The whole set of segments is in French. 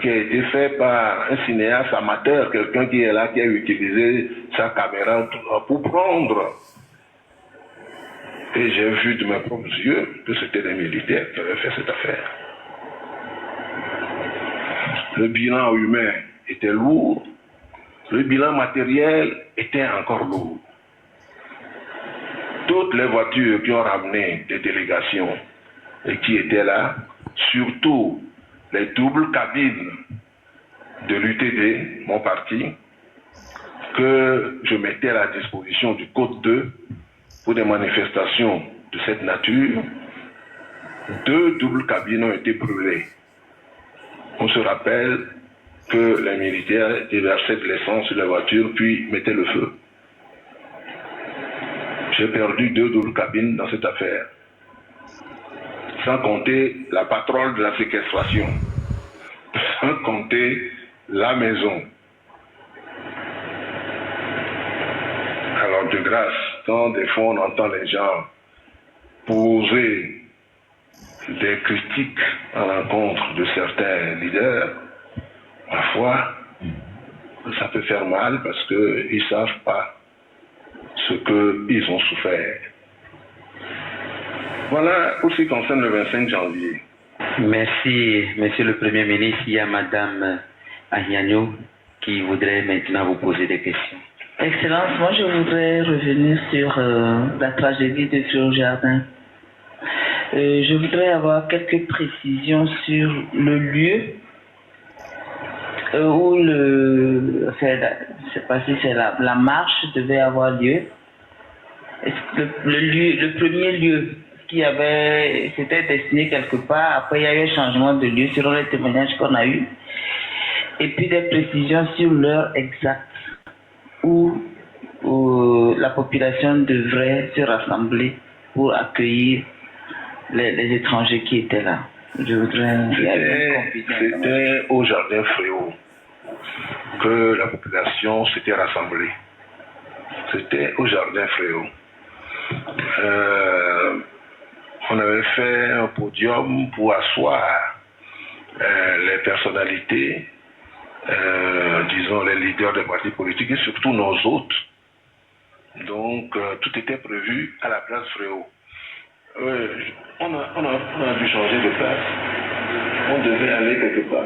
Qui a été fait par un cinéaste amateur, quelqu'un qui est là, qui a utilisé sa caméra pour prendre. Et j'ai vu de mes propres yeux que c'était des militaires qui avaient fait cette affaire. Le bilan humain était lourd, le bilan matériel était encore lourd. Toutes les voitures qui ont ramené des délégations et qui étaient là, surtout les doubles cabines de l'UTD, mon parti, que je mettais à la disposition du Code 2 pour des manifestations de cette nature, 2 doubles cabines ont été brûlées. On se rappelle que les militaires déversaient de l'essence sur la voiture puis mettaient le feu. J'ai perdu 2 doubles cabines dans cette affaire. Sans compter la patrouille de la séquestration. Sans compter la maison. Alors de grâce, quand des fois on entend les gens poser des critiques à l'encontre de certains leaders, parfois ça peut faire mal parce qu'ils ne savent pas ce qu'ils ont souffert. Voilà pour ce qui concerne le 25 janvier. Merci, Monsieur le Premier ministre. Il y a Madame Agnagno qui voudrait maintenant vous poser des questions. Excellence, moi je voudrais revenir sur la tragédie de Fréau Jardin. Je voudrais avoir quelques précisions sur le lieu où je ne sais pas si c'est la marche devait avoir lieu. Le premier lieu c'était destiné quelque part, après il y a eu un changement de lieu selon les témoignages qu'on a eus. Et puis des précisions sur l'heure exacte où la population devrait se rassembler pour accueillir les étrangers qui étaient là. Je voudrais... C'était au jardin Fréau que la population s'était rassemblée. C'était au jardin Fréau. On avait fait un podium pour asseoir les personnalités, disons les leaders des partis politiques et surtout nos hôtes. Donc tout était prévu à la place Fréau. On a dû changer de place. On devait aller quelque part.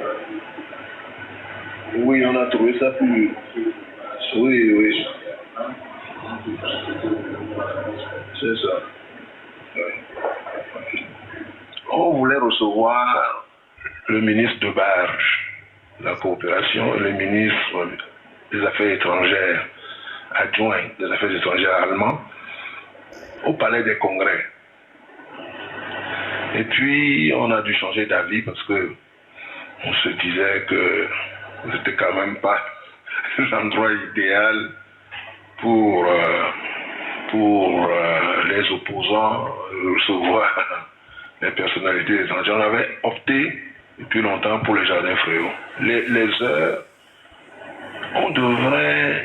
Oui, on a trouvé ça plus... Oui. C'est ça. Oui. On voulait recevoir le ministre de Barge, la coopération, et le ministre des Affaires étrangères, adjoint des Affaires étrangères allemand, au Palais des Congrès. Et puis, on a dû changer d'avis parce que on se disait que c'était quand même pas l'endroit idéal pour les opposants recevoir les personnalités étrangères. On avait opté depuis longtemps pour les jardins Fréau. Les heures, on devrait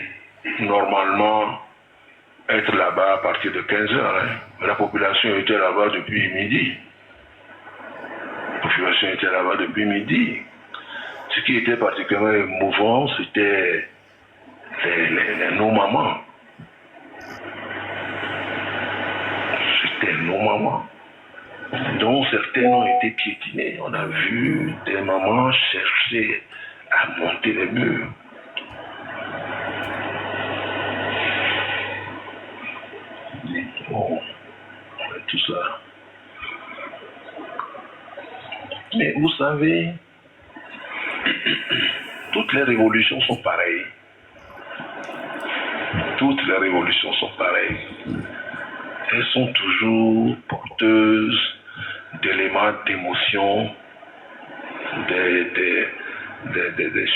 normalement être là-bas à partir de 15 heures. La population était là-bas depuis midi. Ce qui était particulièrement émouvant, c'était nos mamans. C'était nos mamans, dont certaines ont été piétinées. On a vu des mamans chercher à monter les murs. Bon, tout ça. Mais vous savez, toutes les révolutions sont pareilles. Toutes les révolutions sont pareilles. Elles sont toujours porteuses d'éléments d'émotion, des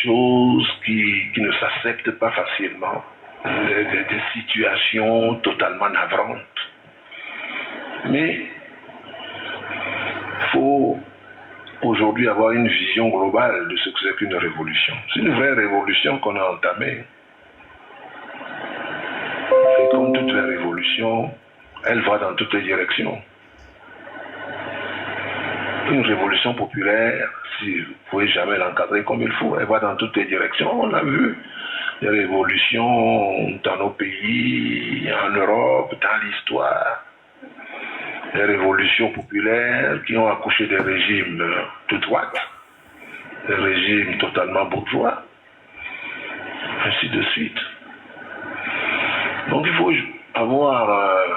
choses qui ne s'acceptent pas facilement, des situations totalement navrantes. Mais il faut aujourd'hui avoir une vision globale de ce que c'est qu'une révolution. C'est une vraie révolution qu'on a entamée. Et comme toute la révolution, elle va dans toutes les directions. Une révolution populaire, si vous ne pouvez jamais l'encadrer comme il faut, elle va dans toutes les directions. On a vu des révolutions dans nos pays, en Europe, dans l'histoire. Des révolutions populaires qui ont accouché des régimes de droite, des régimes totalement bourgeois, ainsi de suite. Donc il faut avoir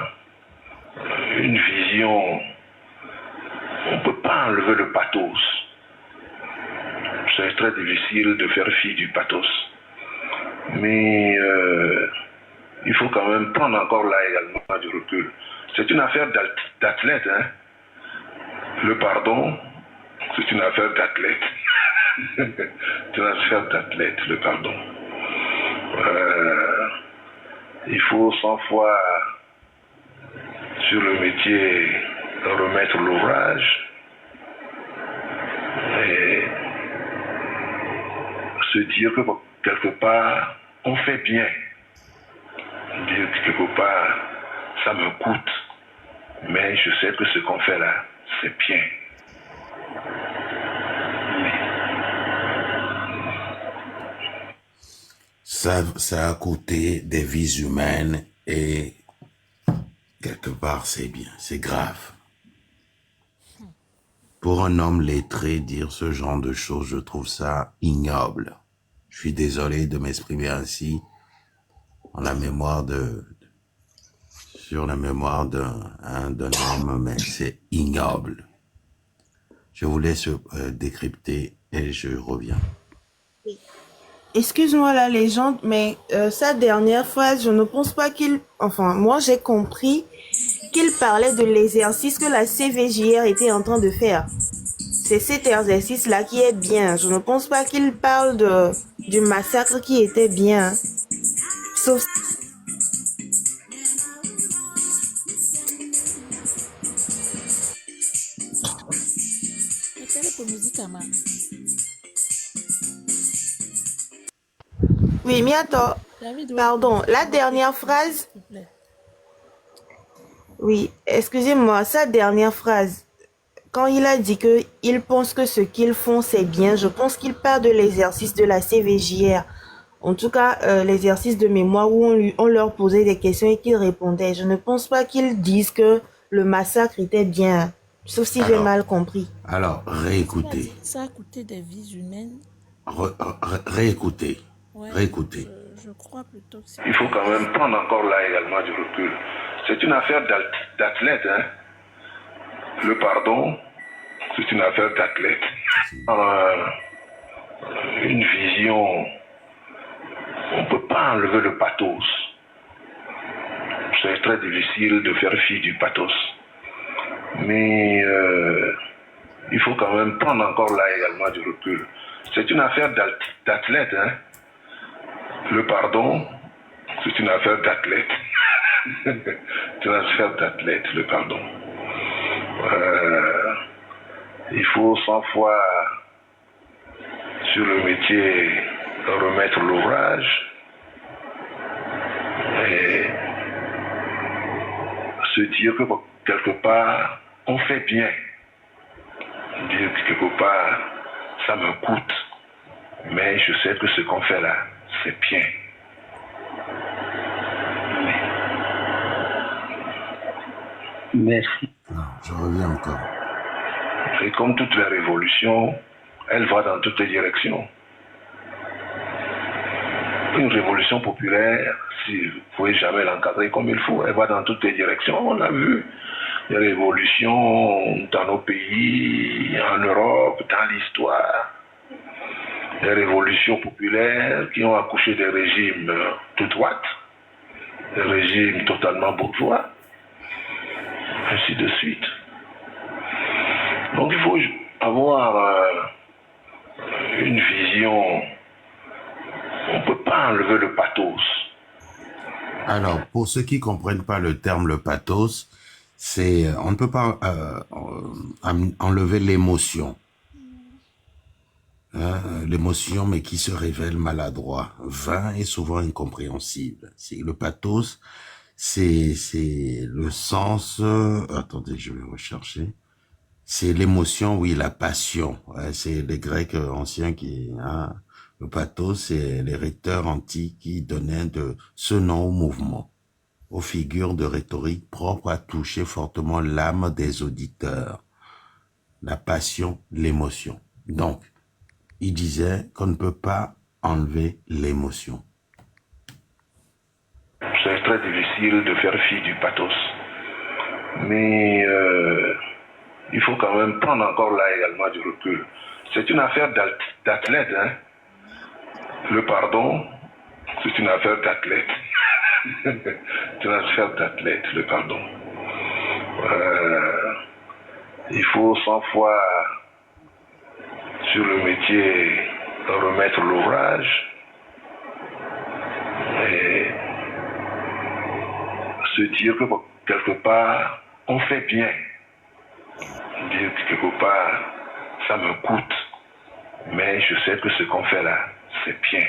une vision. On ne peut pas enlever le pathos. C'est très difficile de faire fi du pathos. Mais il faut quand même prendre encore là également du recul. C'est une affaire d'athlète. Hein? Le pardon, c'est une affaire d'athlète. C'est une affaire d'athlète, le pardon. Il faut 100 fois sur le métier remettre l'ouvrage et se dire que quelque part on fait bien, dire que quelque part ça me coûte, mais je sais que ce qu'on fait là c'est bien. Ça a coûté des vies humaines et quelque part c'est bien, c'est grave. Pour un homme lettré, dire ce genre de choses, je trouve ça ignoble. Je suis désolé de m'exprimer ainsi sur la mémoire d'un homme, mais c'est ignoble. Je vous laisse décrypter et je reviens. Excuse-moi la légende, mais sa dernière phrase, je ne pense pas qu'il... Enfin, moi j'ai compris qu'il parlait de l'exercice que la CVJR était en train de faire. C'est cet exercice-là qui est bien. Je ne pense pas qu'il parle du massacre qui était bien. Sauf... Oui, Miato, pardon, la dernière phrase... Oui, excusez-moi, sa dernière phrase, quand il a dit qu'il pense que ce qu'ils font c'est bien, je pense qu'il parle de l'exercice de la CVJR. En tout cas, l'exercice de mémoire où on leur posait des questions et qu'ils répondaient. Je ne pense pas qu'ils disent que le massacre était bien, sauf si j'ai mal compris. Alors, réécoutez. Ça a coûté des vies humaines. Réécoutez. Ouais, Réécoutez. Je crois plutôt que c'est... Il faut quand même prendre encore là également du recul. C'est une affaire d'athlète. Hein? Le pardon, c'est une affaire d'athlète. Une vision, on ne peut pas enlever le pathos. C'est très difficile de faire fi du pathos. Mais il faut quand même prendre encore là également du recul. C'est une affaire d'athlète. Hein? Le pardon, c'est une affaire d'athlète. C'est une affaire d'athlète, le pardon. Il faut 100 fois sur le métier remettre l'ouvrage et se dire que quelque part on fait bien, dire que quelque part ça me coûte, mais je sais que ce qu'on fait là c'est bien. Merci. Non, je reviens encore. Et comme toutes les révolutions, elle va dans toutes les directions. Une révolution populaire, si vous ne pouvez jamais l'encadrer comme il faut, elle va dans toutes les directions. On a vu des révolutions dans nos pays, en Europe, dans l'histoire. Des révolutions populaires qui ont accouché des régimes de droite, des régimes totalement bourgeois, ainsi de suite. Donc il faut avoir une vision. On ne peut pas enlever le pathos. Alors, pour ceux qui comprennent pas le terme le pathos, c'est on ne peut pas enlever l'émotion. L'émotion, mais qui se révèle maladroit, vain et souvent incompréhensible. Le pathos, c'est le sens... attendez, je vais rechercher. C'est l'émotion, oui, la passion. Ouais, c'est les Grecs anciens qui... Hein, le pathos, c'est les rhéteurs antiques qui donnaient ce nom au mouvement, aux figures de rhétorique propres à toucher fortement l'âme des auditeurs. La passion, l'émotion. Donc, il disait qu'on ne peut pas enlever l'émotion. C'est très difficile de faire fi du pathos. Mais il faut quand même prendre encore là également du recul. C'est une affaire d'athlète. Hein? Le pardon, c'est une affaire d'athlète. C'est une affaire d'athlète, le pardon. Il faut 100 fois sur le métier remettre l'ouvrage et se dire que quelque part on fait bien. Dire que quelque part ça me coûte, mais je sais que ce qu'on fait là, c'est bien.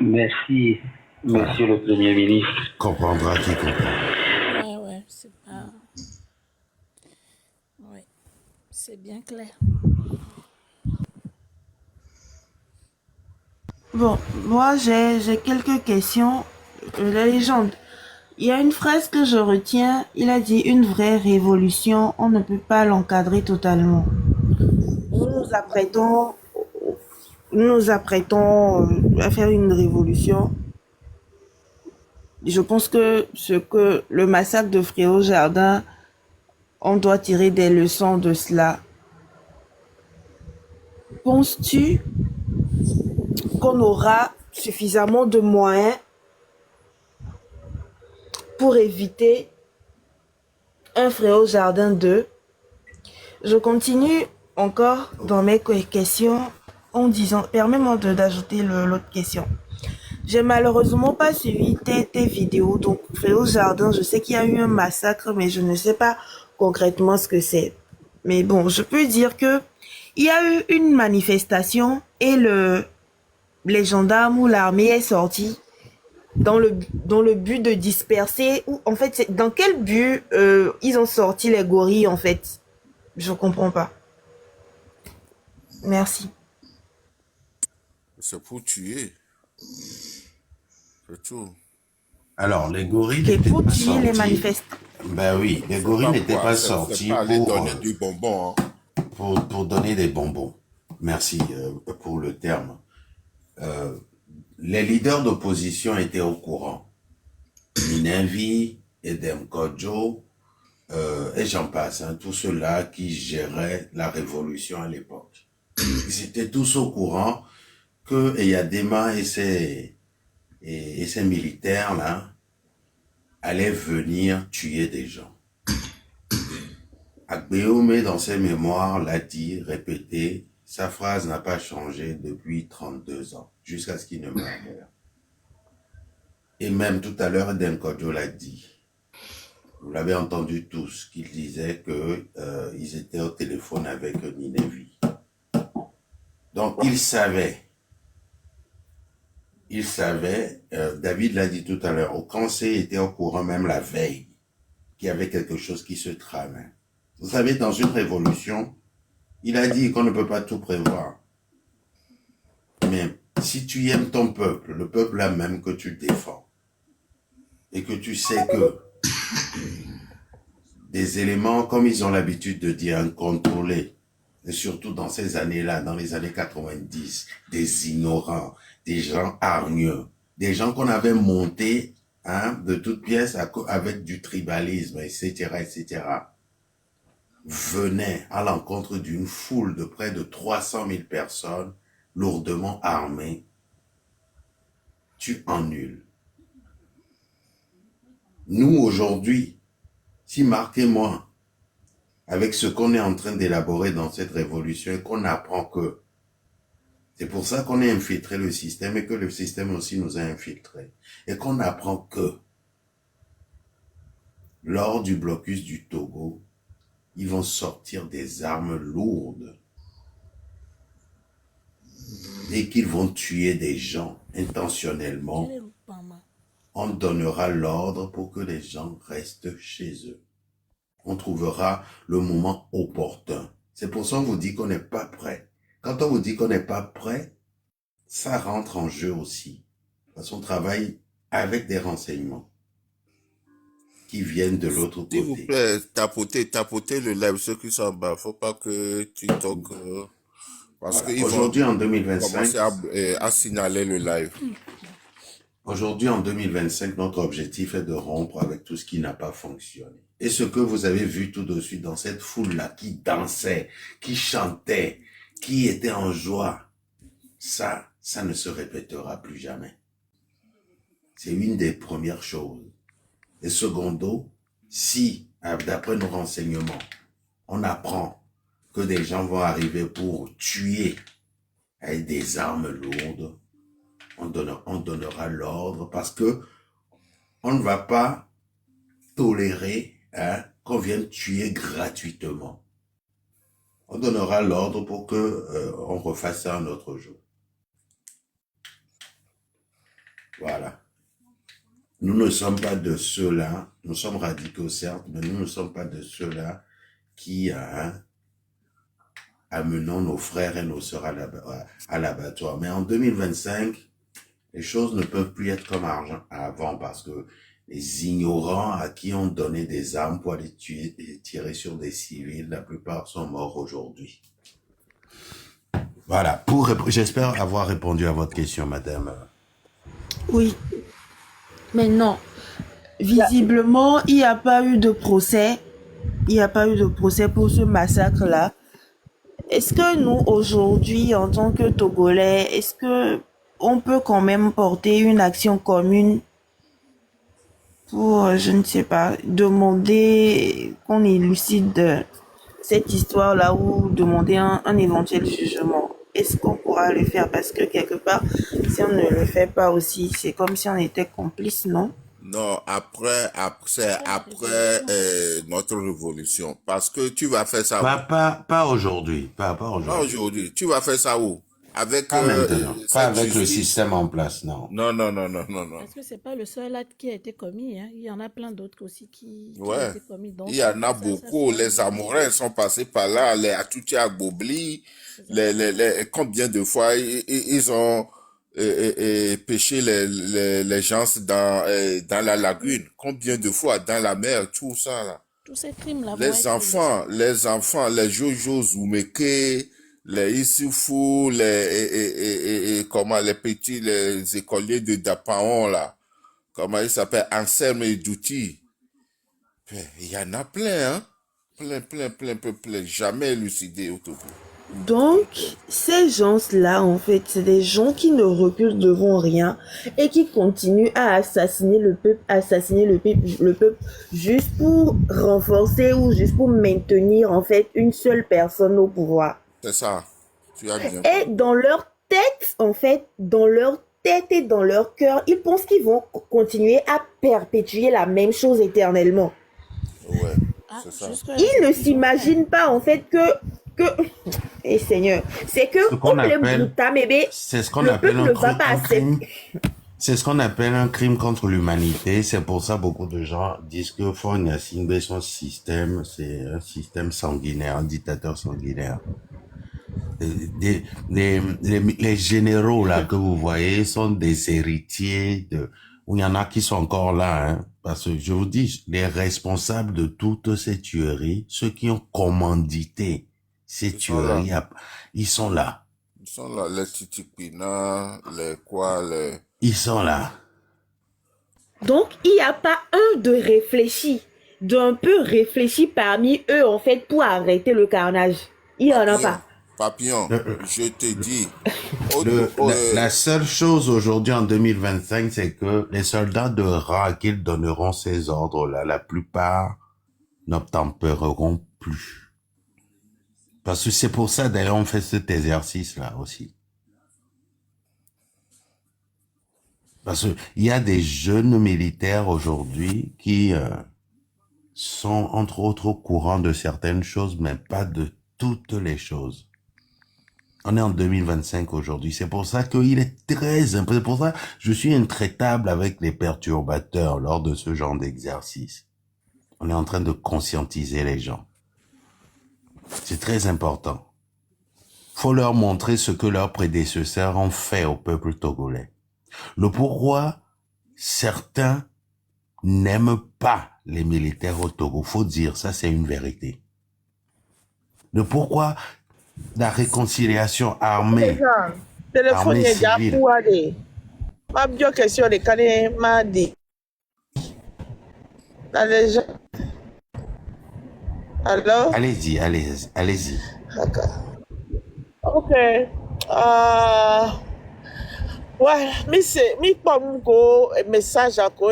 Merci, Monsieur le Premier ministre. Comprendra qui comprend. Ouais, c'est pas... Ouais, c'est bien clair. Bon, moi j'ai quelques questions. La légende. Il y a une phrase que je retiens. Il a dit une vraie révolution, on ne peut pas l'encadrer totalement. Nous nous apprêtons à faire une révolution. Je pense que le massacre de Fréau-Jardin, on doit tirer des leçons de cela. Penses-tu qu'on aura suffisamment de moyens pour éviter un Fréau-Jardin 2? Je continue encore dans mes questions en disant, permets-moi d'ajouter l'autre question. J'ai malheureusement pas suivi tes vidéos, donc Fréau-Jardin, je sais qu'il y a eu un massacre, mais je ne sais pas concrètement ce que c'est. Mais bon, je peux dire que il y a eu une manifestation et les gendarmes ou l'armée est sorti dans le but de disperser, ou en fait, dans quel but ils ont sorti les gorilles en fait? Je comprends pas. Merci. C'est pour tuer. C'est tout. Alors, les gorilles Et n'étaient pour pas tuer les sortis. manifestants. Ben oui, les gorilles n'étaient pas C'est sortis pas aller donner du bonbon. Hein. pour donner des bonbons. Merci pour le terme. Les leaders d'opposition étaient au courant. Minenvi, Edem Kodjo, et j'en passe, hein, tous ceux-là qui géraient la révolution à l'époque. Ils étaient tous au courant que Eyadema et ses militaires là allaient venir tuer des gens. Agbeome, dans ses mémoires, l'a dit, répété, sa phrase n'a pas changé depuis 32 ans, jusqu'à ce qu'il ne meure. Et même tout à l'heure, Edem Kodjo l'a dit. Vous l'avez entendu tous, qu'il disait que ils étaient au téléphone avec Ninevi. Donc, il savait, David l'a dit tout à l'heure, au conseil était au courant même la veille, qu'il y avait quelque chose qui se tramait. Vous savez, dans une révolution, il a dit qu'on ne peut pas tout prévoir. Mais si tu aimes ton peuple, le peuple là même que tu défends, et que tu sais que des éléments, comme ils ont l'habitude de dire, incontrôlés, et surtout dans ces années-là, dans les années 90, des ignorants, des gens hargneux, des gens qu'on avait montés de toutes pièces avec du tribalisme, etc., etc., venaient à l'encontre d'une foule de près de 300 000 personnes lourdement armées. Tu annules. Nous, aujourd'hui, si Marc et moi, avec ce qu'on est en train d'élaborer dans cette révolution, et qu'on apprend que c'est pour ça qu'on a infiltré le système et que le système aussi nous a infiltrés, et qu'on apprend que lors du blocus du Togo, ils vont sortir des armes lourdes et qu'ils vont tuer des gens intentionnellement. on donnera l'ordre pour que les gens restent chez eux. On trouvera le moment opportun. C'est pour ça qu'on vous dit qu'on n'est pas prêt. Quand on vous dit qu'on n'est pas prêt, ça rentre en jeu aussi. Parce qu'on travaille avec des renseignements qui viennent de l'autre S'il vous côté. plaît, tapotez le live, ceux qui sont en bas. Faut pas que tu toques, parce Voilà. qu'ils vont Aujourd'hui, en 2025, commencer à signaler le live. Aujourd'hui, en 2025, notre objectif est de rompre avec tout ce qui n'a pas fonctionné. Et ce que vous avez vu tout de suite dans cette foule-là qui dansait, qui chantait, qui était en joie, ça ne se répétera plus jamais. C'est une des premières choses. Et secondo, si, d'après nos renseignements, on apprend que des gens vont arriver pour tuer avec des armes lourdes, on donnera l'ordre parce que on ne va pas tolérer qu'on vienne tuer gratuitement. On donnera l'ordre pour que on refasse ça un autre jour. Voilà. Nous ne sommes pas de ceux-là, nous sommes radicaux certes, mais nous ne sommes pas de ceux-là qui amenons nos frères et nos sœurs à l'abattoir. Mais en 2025, les choses ne peuvent plus être comme avant parce que les ignorants à qui on donnait des armes pour aller tuer et tirer sur des civils, la plupart sont morts aujourd'hui. Voilà. J'espère avoir répondu à votre question, madame. Oui. Mais non. Visiblement, il n'y a pas eu de procès. Il n'y a pas eu de procès pour ce massacre-là. Est-ce que nous, aujourd'hui, en tant que Togolais, est-ce que on peut quand même porter une action commune pour, je ne sais pas, demander qu'on élucide cette histoire-là ou demander un éventuel jugement? Est-ce qu'on pourra le faire? Parce que quelque part, si on ne le fait pas aussi, c'est comme si on était complice, non? Non, après notre révolution. Parce que tu vas faire ça où? Pas aujourd'hui. Pas Pas aujourd'hui. aujourd'hui. Tu vas faire ça où? Avec Pas maintenant. Pas cette avec le justice. système en place, non. Non. Parce que c'est pas le seul acte qui a été commis. Hein. Il y en a plein d'autres aussi qui ont Ouais. été commis. Donc, Il y en a ça beaucoup. sera- Les Amorais sont passés par là. Les Atouti Agbobli. Combien de fois ils ont pêché les gens dans la lagune? Combien de fois dans la mer? Tout ça, là. Tous ces crimes-là vont Les être enfants, les Jojo Zoumeke, les Issoufou, les petits, les écoliers de Dapaon, là. Comment ils s'appellent? Anselme et Douti. Il y en a plein, hein. Plein. Jamais élucidé au tout. Donc, ces gens-là, en fait, c'est des gens qui ne reculent devant rien et qui continuent à assassiner le peuple juste pour renforcer ou juste pour maintenir, en fait, une seule personne au pouvoir. C'est ça. Tu as bien. Et dans leur tête, en fait, dans leur tête et dans leur cœur, ils pensent qu'ils vont continuer à perpétuer la même chose éternellement. Ouais, Ah, c'est ça. jusque-là, Ils c'est ne ce qu'ils ont s'imaginent pas, en fait, que et Seigneur, c'est que Ce qu'on comme les appelle- Bouta, bébé, C'est ce qu'on le appelle peuple ne va pas un accepter. crime. C'est ce qu'on appelle un crime contre l'humanité. C'est pour ça beaucoup de gens disent que Fonya Singbe, son système, c'est un système sanguinaire, un dictateur sanguinaire. Les généraux là que vous voyez sont des héritiers où il y en a qui sont encore là, hein, parce que je vous dis, les responsables de toutes ces tueries, ceux qui ont commandité ces Ils sont là. tueries, ils sont là. Ils sont là, les Titipina, Ils sont là. Donc, il n'y a pas un de réfléchi, d'un peu réfléchi parmi eux, en fait, pour arrêter le carnage. Il n'y en a pas. Papillon, je te dis. La seule chose aujourd'hui en 2025, c'est que les soldats de rang qu'ils donneront ces ordres-là, la plupart n'obtempéreront plus. Parce que c'est pour ça, d'ailleurs, on fait cet exercice-là aussi. Parce qu'il y a des jeunes militaires aujourd'hui qui sont, entre autres, au courant de certaines choses, mais pas de toutes les choses. On est en 2025 aujourd'hui. C'est pour ça qu'il est très important. C'est pour ça que je suis intraitable avec les perturbateurs lors de ce genre d'exercice. On est en train de conscientiser les gens. C'est très important. Faut leur montrer ce que leurs prédécesseurs ont fait au peuple togolais. Le pourquoi certains n'aiment pas les militaires au Togo. Faut dire, ça c'est une vérité. Le pourquoi la réconciliation armée civile. Ma bio question de Kane m'a dit. Alors? Allez-y. D'accord. Ok. Ouais, mi pom ko message ako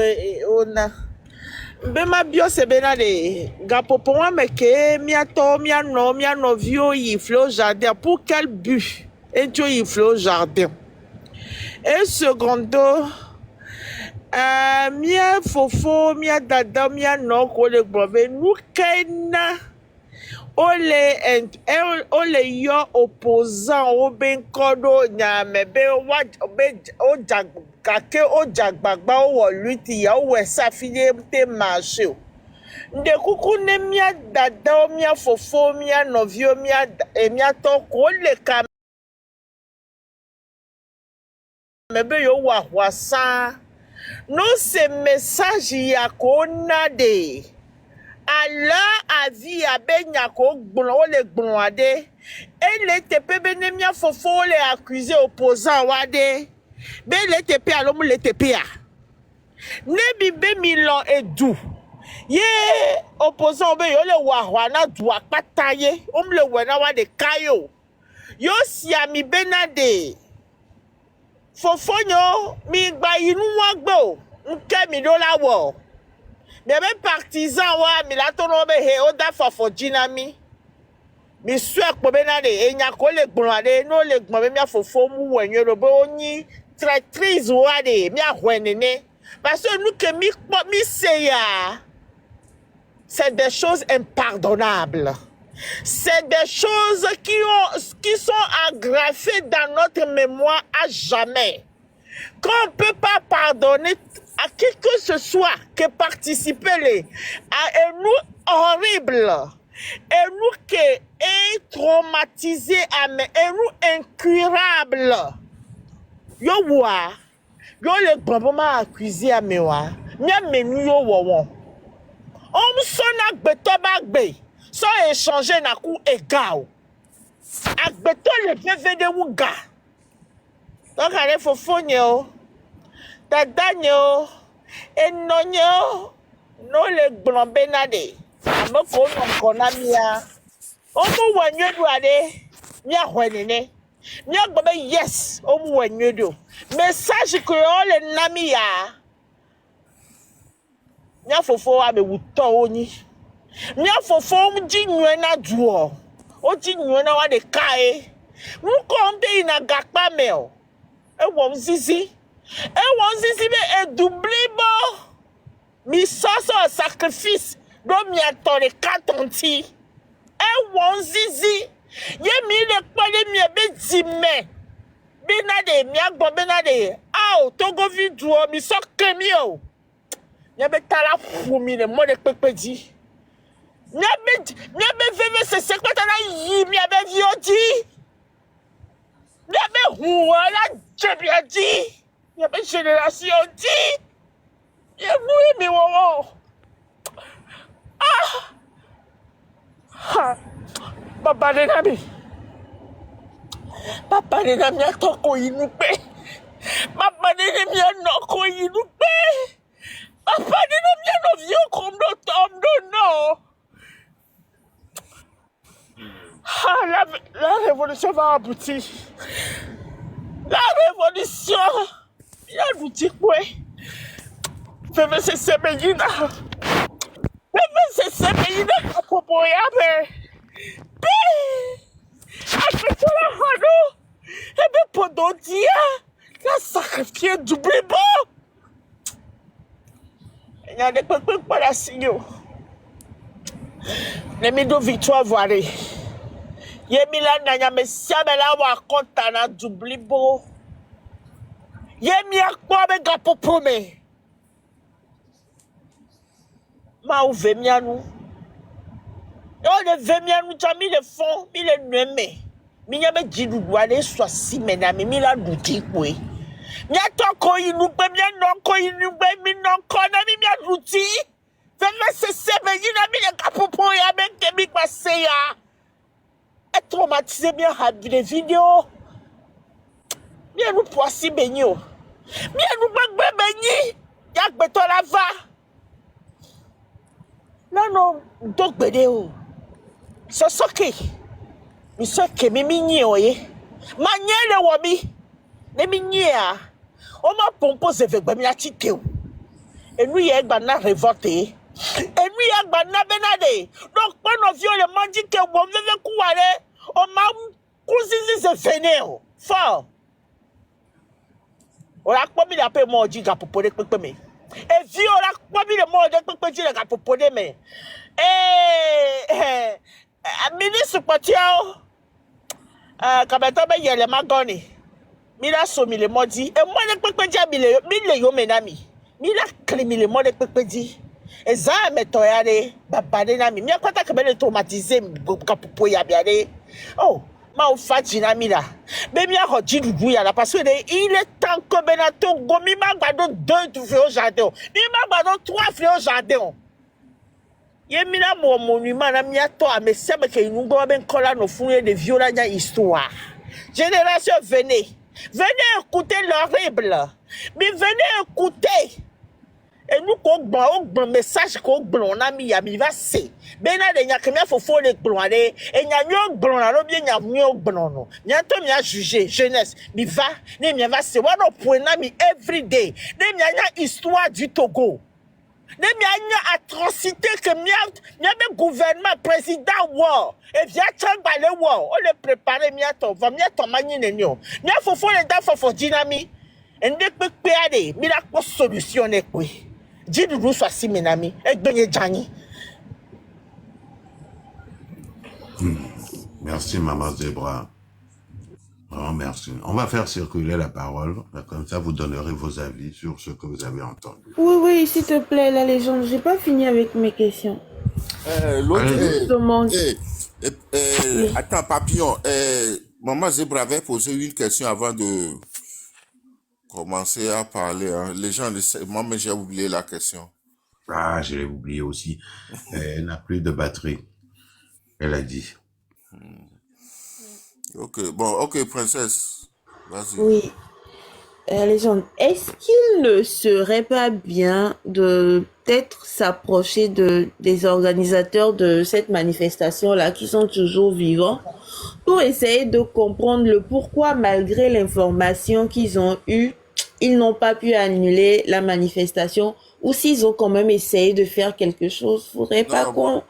ona. Be ma bio se bena de gapopo wa meke mi no vio yi flo jardin pour quel but? Et tu yi flo jardin. Et secondo mia fofo mia dada mia no ko le gbove nu kena ole yo opposant o ben kodo nyame be wa be o jagake o jagbagba o wo luti ya o we safile te marché nde kuku ne mia dada mia fofo mia novio mia to ko le ka me be yo wa wasa no se message ya ko na de Allah avi abenya ko gbon o le gbon ade e le tepe benemia fofo le accusé opposant wade be le tepe alomu le tepe a ne bi be milon edu ye opposant be yo le wa na du apata ye le we na wa de kayo yo si ami benade fofo nyo mi gba inu wa gbo nke mi do la wo mais même partisan wa mi la tono be he o da fofo jinami mi sue po benade enya ko le gbon ade no le gbon be mi afofo mu wenyo ro bo onyi traîtrise wa de mi ahwenene parce que nous que mi se ya c'est des choses impardonnables. C'est des choses qui sont aggravées dans notre mémoire à jamais. Qu'on ne peut pas pardonner à qui que ce soit que participer à un nous horrible, un nous qui est traumatisé, un nous incurable. Yo wa, yo le probablement accusé à mewa, mia menu yo wawon. On sona gbeto bagbe. So échanger na coup égal. Agbeto le PV de wuga. Donc allez fofo nyo. Dada nyo. Enonyo. No le blombe nade. Amo ko no kona mia. Omu wanyo do ade. Mia hwenene. Mia gbe yes. Omu wanyo do. Message que on le nami ya. Mia fofo wa be wuto oni. Mia fofo mji nyena duo. Oji nyena wa de kae. Mkonde ina gakpa meo. E won zizi be e doubli bo. Mi soso sacrifice. Do mi atore katonti. E won zizi. Ye mi le kwale mi be dime. Benade mi agbo benade. Ao togo vi duo mi so kemi o. Nye be tala fumi le mo de pepeji. Nye be veve se sekwata na yi mi abe viodi. Nye be huwa la jebi adi. Nye be generation di. Nye mouye mi wawo. Ha. Papa de nami. Papa de nami a toko inupe. Papa de nami a noko inupe. Papa de nami a no vieux comme no no. La révolution va aboutir. La révolution va aboutir, ouais. Fais c'est Sebeyina. Fais c'est Sebeyina à propos yabe. Après la hano, et bien pendant dia, la sacrifié du blibo. Il y a des peuples pas la signaux. Les midos victoire voilés. Yemila nanya me siamela wa konta na dublibo. Yemi akwa be gapopo me. Ma ou vemianou. Yo de vemianou chami le fond, mi le nueme. Mi nyame jidu douane soit si mename, mi la douti kwe. Mi a toko inoupe, mi a non ko inoupe, mi non kona, mi a douti. Veme se sebe, yina mi le gapopo ya men kemi kwa seya. Et traumatisé bien rabi les vidéos. Bien nous poissi benyo. Bien nous bagbe benyi. Yak beto la va. Non, donc bedeo. So soke. Mi soke mi minye oye. Manye le wami. Ne minye a. O ma pompose vekbe mi a chike ou. Et nous y est na révolté. Et nous y est na benade. Donc quand on vient le mandi que on veut couare. On m'a cousin se véné. Fort. On a pas mis la paix mordi pour de pepe me. Et vie on a pas mis le mort de pepe de pour de me. Ministre Patiao kabata ba yele magoni. Mila so mi le mordi et moi de pepe dia mi yo menami. Mila klimi le mort de pepe di. Et ça me toyale babade nami. Mi akwata ke be traumatisé kapopo ya biade. Oh, ma oufati na mila. Mais mi a rodji du ya la parce que il est temps que benato gomi ma gbado 2 fleurs au jardin. Mi ma gbado 3 fleurs au jardin. Ye mina mo monument na mi ato a me sebe ke inungo ben kola no fouye de violence histoire. Génération venez écouter l'horrible. Mais venez écouter. Et nous qu'on message qu'on on a mis à mi va c'est ben là il y a que faut les gloire et il y a mieux gloire bien il y a mieux gloire bientôt il y a jugé jeunesse mi va ne mi va c'est one point na mi every day ne mi a histoire du Togo ne mi a atrocité que mi a gouvernement président war et vient chamba le war on le préparer mi a to va mi a to mani nenio mi a faut les dents faut dynamique et ne peut pas aller mi la ko solutionner quoi. Jidu soit si menami et donner Jani. Merci, Maman Zebra. Vraiment, merci. On va faire circuler la parole. Comme ça, vous donnerez vos avis sur ce que vous avez entendu. Oui, s'il te plaît, la légende. J'ai pas fini avec mes questions. Attends, Papillon. Maman Zebra avait posé une question avant de commencer à parler. Hein. Les gens le savent. Moi, mais j'ai oublié la question. Ah, je l'ai oublié aussi. Elle n'a plus de batterie. Elle a dit. Ok, princesse. Vas-y. Oui. Légende, est-ce qu'il ne serait pas bien de peut-être s'approcher des organisateurs de cette manifestation-là qui sont toujours vivants pour essayer de comprendre le pourquoi, malgré l'information qu'ils ont eue, ils n'ont pas pu annuler la manifestation ou s'ils ont quand même essayé de faire quelque chose, faudrait pas qu'on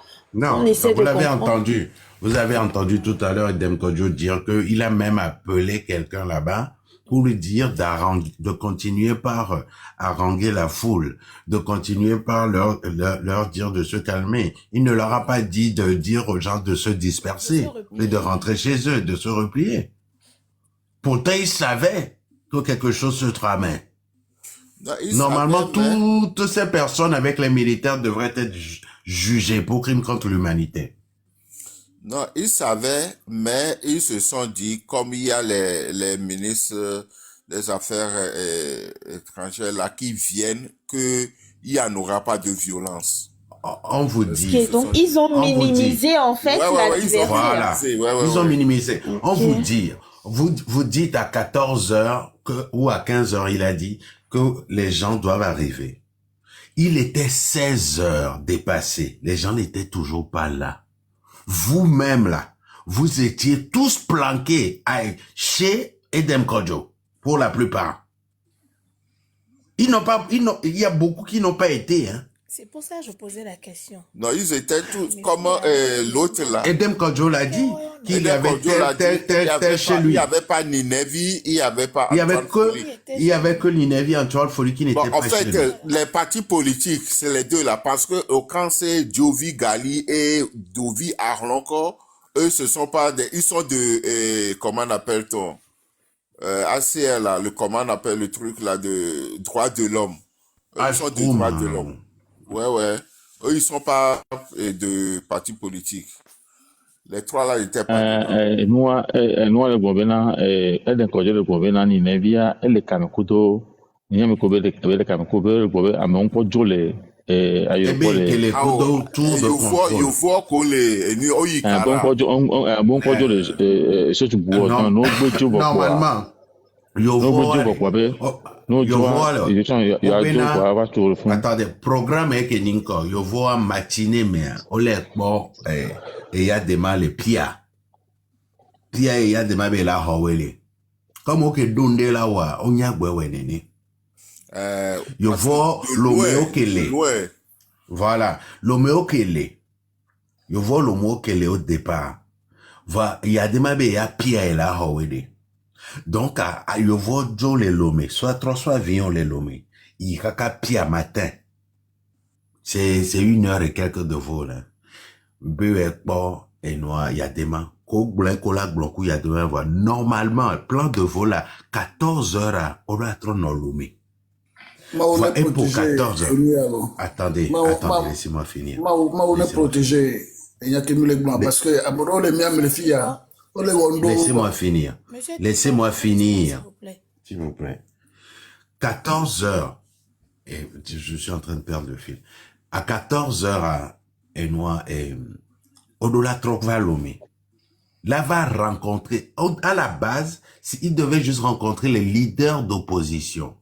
essaie de comprendre. Vous l'avez entendu. Vous avez entendu tout à l'heure Edem Kodjo dire qu'il a même appelé quelqu'un là-bas pour lui dire de continuer par haranguer la foule, de continuer par leur dire de se calmer. Il ne leur a pas dit de dire aux gens de se disperser, mais de rentrer chez eux, de se replier. Pourtant, il savait que quelque chose se tramait. Normalement, toutes ces personnes avec les militaires devraient être jugées pour crimes contre l'humanité. Non, ils savaient, mais ils se sont dit, comme il y a les ministres des Affaires étrangères là qui viennent, qu'il n'y en aura pas de violence. On vous dit. Donc, ils ont minimisé en fait l'adversaire. Voilà. Ils ont minimisé. Okay. On vous dit, vous dites à 14h ou à 15h, il a dit que les gens doivent arriver. Il était 16h dépassé. Les gens n'étaient toujours pas là. Vous-même là, vous étiez tous planqués chez Edem Kodjo, pour la plupart. Il y a beaucoup qui n'ont pas été, hein. C'est pour ça que je posais la question. Non, ils étaient tous comme l'autre là. Edem Kodjo l'a dit qu'il y avait tel chez lui. Il n'y avait pas Ninevi, il n'y avait pas. Il y avait que Ninevi et Antoine Folie qui n'étaient pas chez lui. En fait, les partis politiques, c'est les deux là, parce que au camp c'est Jovi Gali et Dovi Arlonko, Eux, ce sont pas des... Ils sont de... comment on appelle-t-on? ACL, là, comment on appelle le truc, là, de droits de l'homme. Ils sont de droits de l'homme. Ouais. Eux, ils sont pas de parti politique. Les trois, là, ils n'étaient pas dedans. Nous, le gouvernement, le projet de gouvernement, il est via le Kanakuto, il y a le gouvernement, le gouvernement, mais on peut jouer les couteaux autour de contrôle. Il faut qu'on les... Normalement, attendez, programme est que Ninko, je vois matinée, mais on les bon, et il y a des mal les pia. Pia, il y a des mal la hawele. Comme on que donne la wa, on y a gwe nene. Je vois l'homéo kele. Voilà, l'homéo kele. Je vois l'homéo kele au départ. Il y a des mal, il y a pia et la hawele. Donc, je vois Joe les lomé, soit 3, soit Vion les lomé. Il y a qu'à pied matin. C'est 1 heure et quelques de vol, hein. Et noir, il y a des mains. Normalement, plan de vol à 14 heures, on va être non lomé. Et pour 14 heures. Attendez, laissez-moi finir. On est protégé. Il y a que les blancs parce que, à Bordeaux, les miens, les filles, laissez-moi finir. Laissez-moi finir. S'il vous plaît. 14 heures. Et je suis en train de perdre le fil. À 14 heures, Odola Trokva Lomé. Là va rencontrer, à la base, il devait juste rencontrer les leaders d'opposition.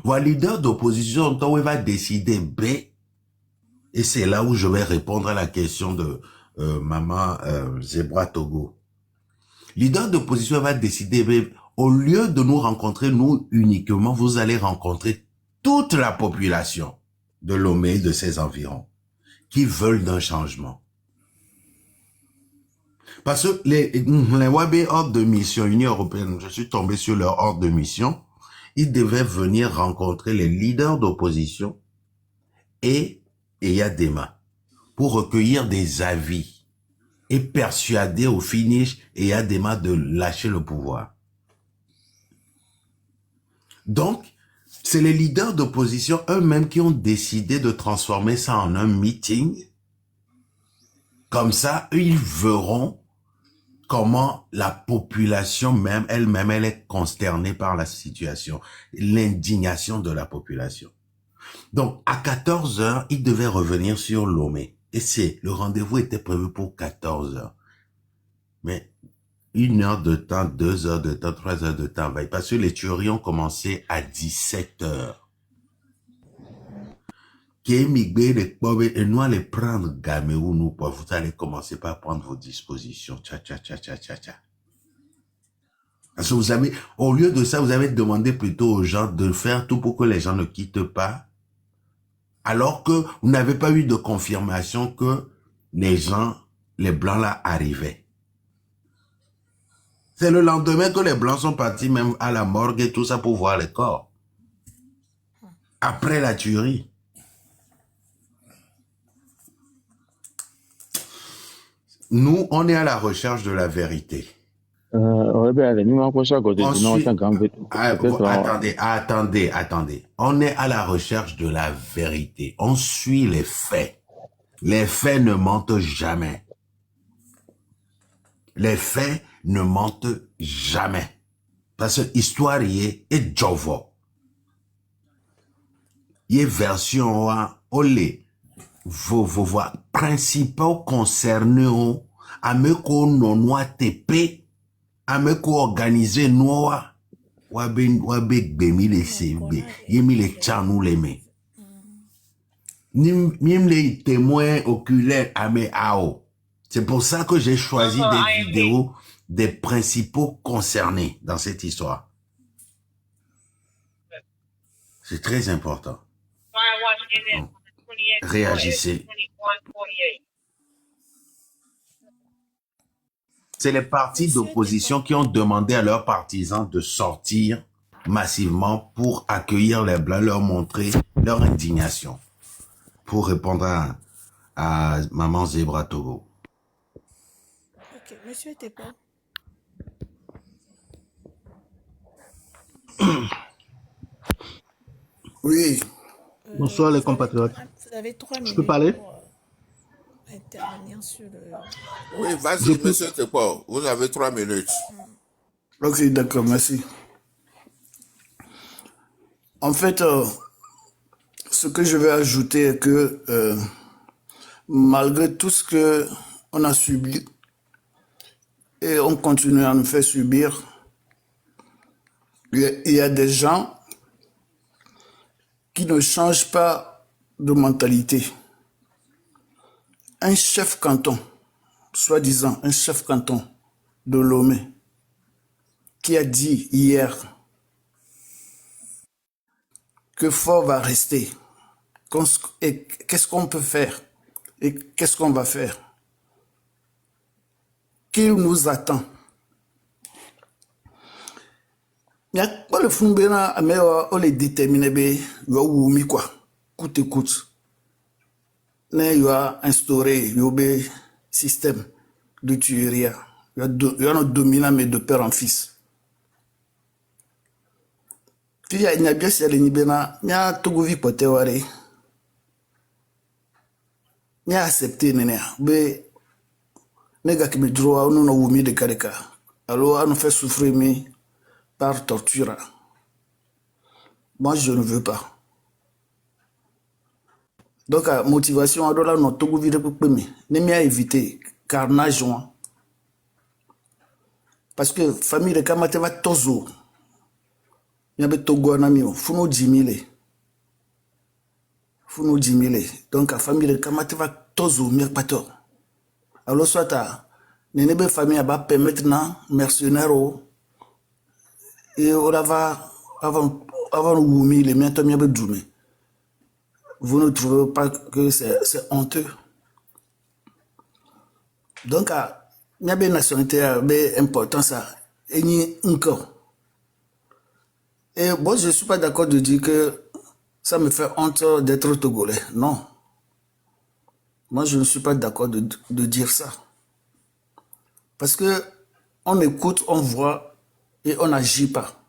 Les leaders d'opposition, il va décider B. Et c'est là où je vais répondre à la question de maman Zebra Togo. Leader d'opposition va décider, au lieu de nous rencontrer, nous uniquement, vous allez rencontrer toute la population de Lomé et de ses environs qui veulent d'un changement. Parce que les Wabé ordre de mission, Union européenne, je suis tombé sur leur ordre de mission, ils devaient venir rencontrer les leaders d'opposition et Yadema pour recueillir des avis et persuader au finish et Yadema de lâcher le pouvoir. Donc, c'est les leaders d'opposition eux-mêmes qui ont décidé de transformer ça en un meeting. Comme ça, eux, ils verront comment la population même, elle-même, elle est consternée par la situation, l'indignation de la population. Donc, à 14 heures, ils devaient revenir sur Lomé. Et le rendez-vous était prévu pour 14 heures. Mais 1 heure de temps, 2 heures de temps, 3 heures de temps, parce que les tueries ont commencé à 17 heures. Et nous allons prendre Gaméou, vous allez commencer par prendre vos dispositions. Parce que vous avez, au lieu de ça, vous avez demandé plutôt aux gens de faire tout pour que les gens ne quittent pas, alors que vous n'avez pas eu de confirmation que les gens, les blancs là, arrivaient. C'est le lendemain que les blancs sont partis même à la morgue et tout ça pour voir les corps. Après la tuerie. Nous, on est à la recherche de la vérité. Attendez. On est à la recherche de la vérité. On suit les faits. Les faits ne mentent jamais. Les faits ne mentent jamais. Parce que histoire y est jovo. Y est version olé. Vos principaux concernés à me ko non TP à me ko organiser noa wabe gbemi le sebe yemi le chanou le me nim les témoins oculaires à me ao. C'est pour ça que j'ai choisi des vidéos des principaux concernés dans cette histoire. C'est très important. Donc, réagissez. C'est les partis d'opposition qui ont demandé à leurs partisans de sortir massivement pour accueillir les Blancs, leur montrer leur indignation. Pour répondre à Maman Zebra Togo. Ok, monsieur était pas. Oui, Bonsoir les Vous avez compatriotes. vous avez 3 Je peux minutes parler? pour intervenir sur le. Oui, je vas-y, peux. monsieur Tepo, vous avez 3 minutes. Ok, d'accord, merci. En fait, ce que je vais ajouter est que malgré tout ce que on a subi et on continue à nous faire subir, il y a des gens qui ne changent pas de mentalité. Un chef canton, soi-disant un chef canton de Lomé, qui a dit hier que Fort va rester, et qu'est-ce qu'on peut faire et qu'est-ce qu'on va faire, qu'il nous attend. Il y a pas le fond mais on les déterminer quoi, coûte et coûte. Il y a instauré un système de tuerie. Il y a un dominant mais de père en fils. Puis il y a bien si il y a tout vie pour te voir. Il y a accepté mais les gars qui me droit nous n'ont mis de caractère. Alors on nous fait souffrir mais par torture. Moi je ne veux pas. Donc la motivation à là notre tout vie de mais ne m'y a évité carnage. Parce que famille de Kamate va tozo. Il y a des Togo Namio, Funo Jimile. Funo Jimile. Donc la famille de Kamate va tozo, mieux pas tort. Alors soit à Nénébé famille va permettre maintenant mercenaires et on va avant Wumi, les miens tombe bien Djoumé. Vous ne trouvez pas que c'est honteux? Donc il y a des nationalités importantes ça. Et ni encore. Et bon, je ne suis pas d'accord de dire que ça me fait honte d'être togolais. Non. Moi, je ne suis pas d'accord de dire ça. Parce que on écoute, on voit et on n'agit pas.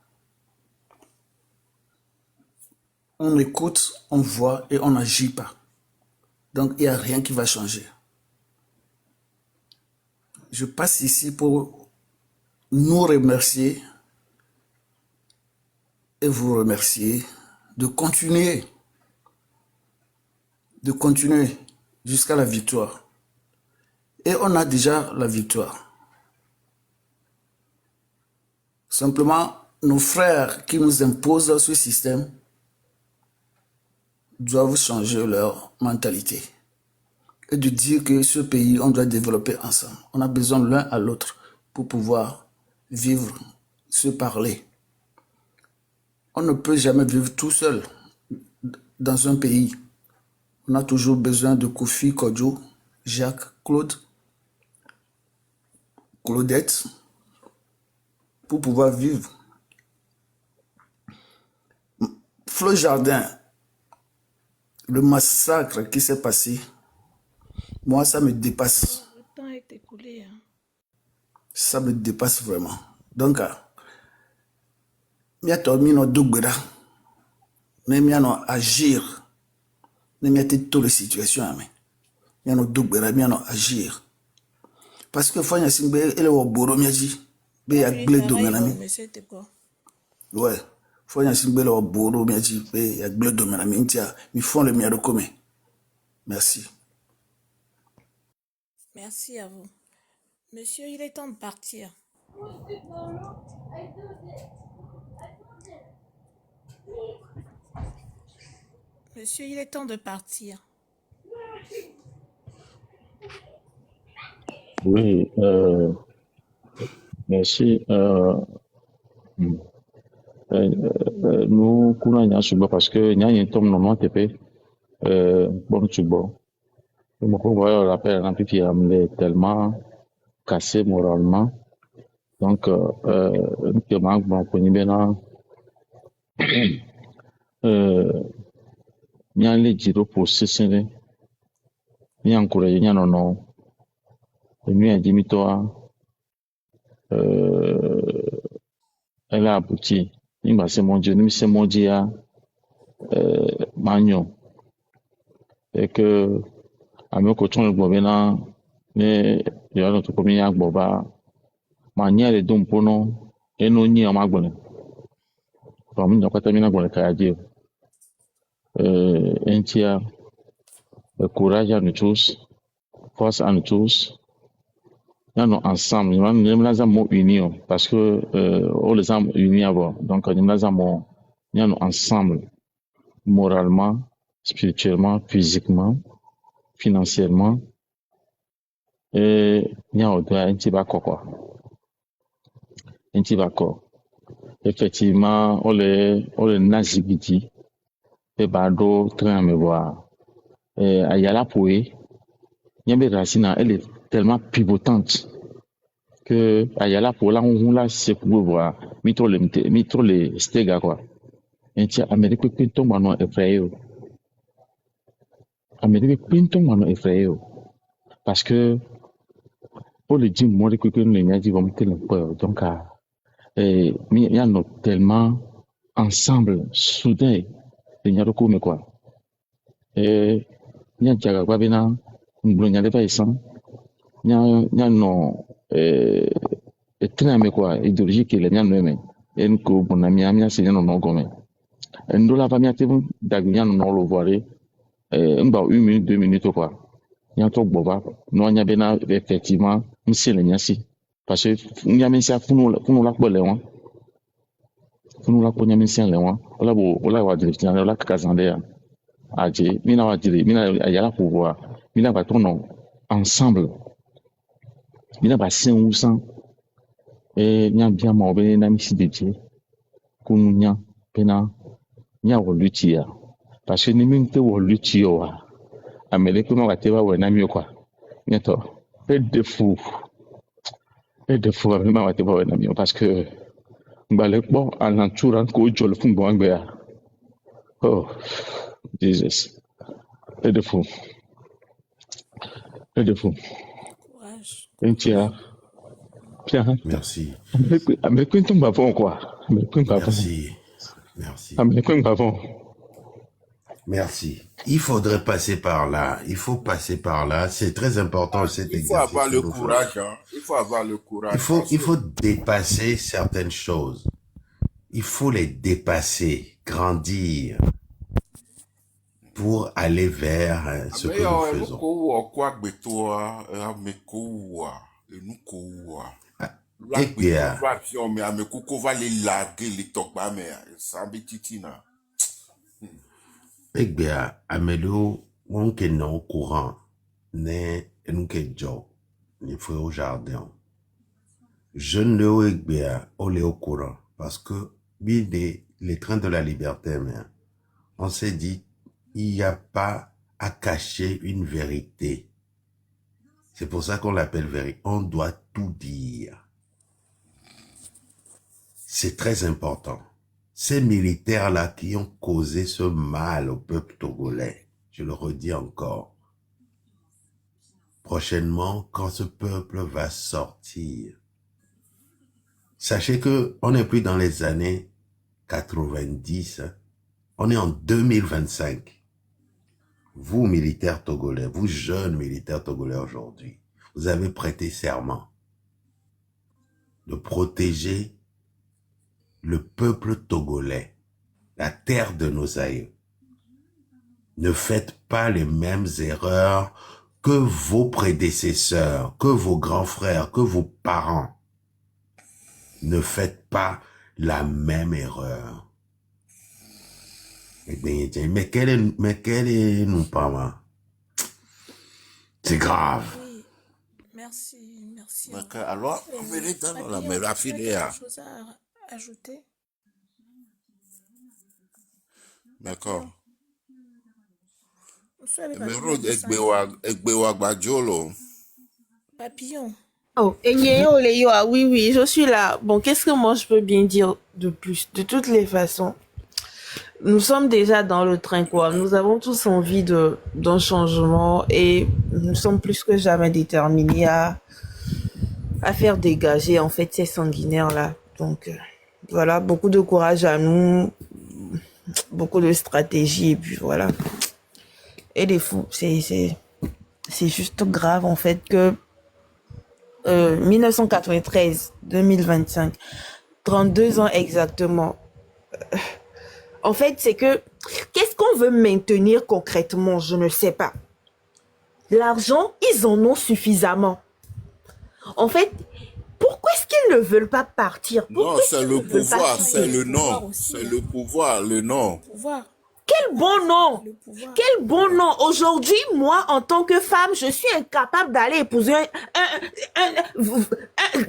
On écoute, on voit et on n'agit pas. Donc, il n'y a rien qui va changer. Je passe ici pour nous remercier et vous remercier de continuer jusqu'à la victoire. Et on a déjà la victoire. Simplement, nos frères qui nous imposent ce système doivent changer leur mentalité et de dire que ce pays, on doit développer ensemble. On a besoin l'un à l'autre pour pouvoir vivre, se parler. On ne peut jamais vivre tout seul dans un pays. On a toujours besoin de Kofi, Kodjo, Jacques, Claude, Claudette pour pouvoir vivre. Flo Jardin, le massacre qui s'est passé, moi ça me dépasse. Le temps est écoulé. Ça me dépasse vraiment. Donc, il y a un double, mais il y a agir. Il y a toutes les situations. Il y a un double, il y a agir. Parce que faut y aller, il y a un bourreau, il y a un blé. Ouais. Faut y aller, il y a un bourreau, il y a un blé. Ils font le mieux de commun. Merci. Merci à vous. Monsieur, il est temps de partir. Monsieur, il est temps de partir. Oui, merci. Nous, Kuna Suba, parce que Nyan Tom non TP, bon Subo. Je me crois rappel il est tellement cassé moralement. Donc, nous bon, Konibena, Nyan les Giro pour Sessene, Nyan Kouré, Nyan non, Nyan Dimitoa, elle a abouti. Nimba c'est mon Dieu, nous c'est mon Dieu, magnon. Et que, à me coton le bobena, ne, il y a notre premier yak boba, mania les dons pour nous, et nous n'y en magbone. Comme nous, quand on a bon kaya entier, courage à nous tous, force à nous tous. Nous sommes ensemble, nous sommes unis, parce que, on les a unis avant. Donc, nous sommes ensemble, moralement, spirituellement, physiquement, financièrement, et nous avons un petit bac, quoi. Un petit bac. Effectivement, on les nazibiti, et bado, train me voir. Et Ayala Poué, Nyambe Racina, elle est tellement pivotante que Ayala Poué, là, on l'a c'est pour voir, mitro les stega, quoi. Et tiens, Amérique Pinton, mano, effrayé. Amérique Pinton, mano, effrayé. Parce que, pour le dire, moi, que nous, les dit, vont mettre le peur. Donc, il y a tellement ensemble, soudain, il y a recours, mais quoi. Et, il y a un dialogue, il y a un dialogue, il y a non, très mais quoi, idéologique, il y a un même. Et nous, mon ami, c'est un non commun. Et nous, la famille, d'agrément, nous, le voir, une minute, 2 minutes, quoi. Il y a un truc, boba, nous, il y a bien, effectivement, nous, c'est le niasi. Parce que, il y a même ça, pour nous, la quoi, léon. Pour nous, la quoi, il y a même ça, léon. On va dire, on va casser, Adje, mina va dire, mina, il y a la pouvoir. Mina va tourner ensemble. Mina va 5 ou 100. Et n'y a bien mort, ben, n'a mis si dédié. Kounya, pena, n'y a volutia. Parce que ni même te volutio, Amérique, comment va te voir, ouais, n'a mieux quoi. N'y a pas. Et de fou, même va te voir, ouais, n'a mieux. Parce que, bon, à l'entour, qu'on joue le fond, bon, oh, Jesus. Et de fou. Courage. Et tiens. Bien. Merci. Américain tombe avant quoi. Merci. Américain avant. Merci. Il faudrait passer par là. Il faut passer par là. C'est très important cet exercice. Il faut avoir le courage. Hein. Il faut avoir le courage. Il faut dépasser certaines choses. Il faut les dépasser, grandir pour aller vers ce que nous faisons. Egbea amelo wonke non courant ne enke job ni fue au jardin. Je ne egbea ole au courant parce que les trains de la liberté, mais on s'est dit il n'y a pas à cacher une vérité. C'est pour ça qu'on l'appelle vérité. On doit tout dire. C'est très important. Ces militaires-là qui ont causé ce mal au peuple togolais, je le redis encore, prochainement, quand ce peuple va sortir, sachez que on n'est plus dans les années 90, hein. On est en 2025. Vous, militaires togolais, vous jeunes militaires togolais aujourd'hui, vous avez prêté serment de protéger le peuple togolais, la terre de nos aïeux. Ne faites pas les mêmes erreurs que vos prédécesseurs, que vos grands frères, que vos parents. Ne faites pas la même erreur. Mais quel est nous pas? C'est grave. Oui, merci. Alors, on venait dans la même affaire. Quelque chose à ajouter? D'accord. Papillon. Oh, oui, je suis là. Bon, qu'est-ce que moi je peux bien dire de plus? De toutes les façons, nous sommes déjà dans le train, quoi. Nous avons tous envie d'un changement et nous sommes plus que jamais déterminés à faire dégager, en fait, ces sanguinaires-là. Donc, Voilà, beaucoup de courage à nous, beaucoup de stratégie, et puis voilà. Et des fous, c'est juste grave en fait que 1993-2025, 32 ans exactement. En fait, c'est que, qu'est-ce qu'on veut maintenir concrètement? Je ne sais pas. L'argent, ils en ont suffisamment. En fait, pourquoi est-ce qu'ils ne veulent pas partir? Non, c'est le pouvoir, c'est le nom. C'est le pouvoir, le nom. Quel bon nom! Quel bon nom! Aujourd'hui, moi, en tant que femme, je suis incapable d'aller épouser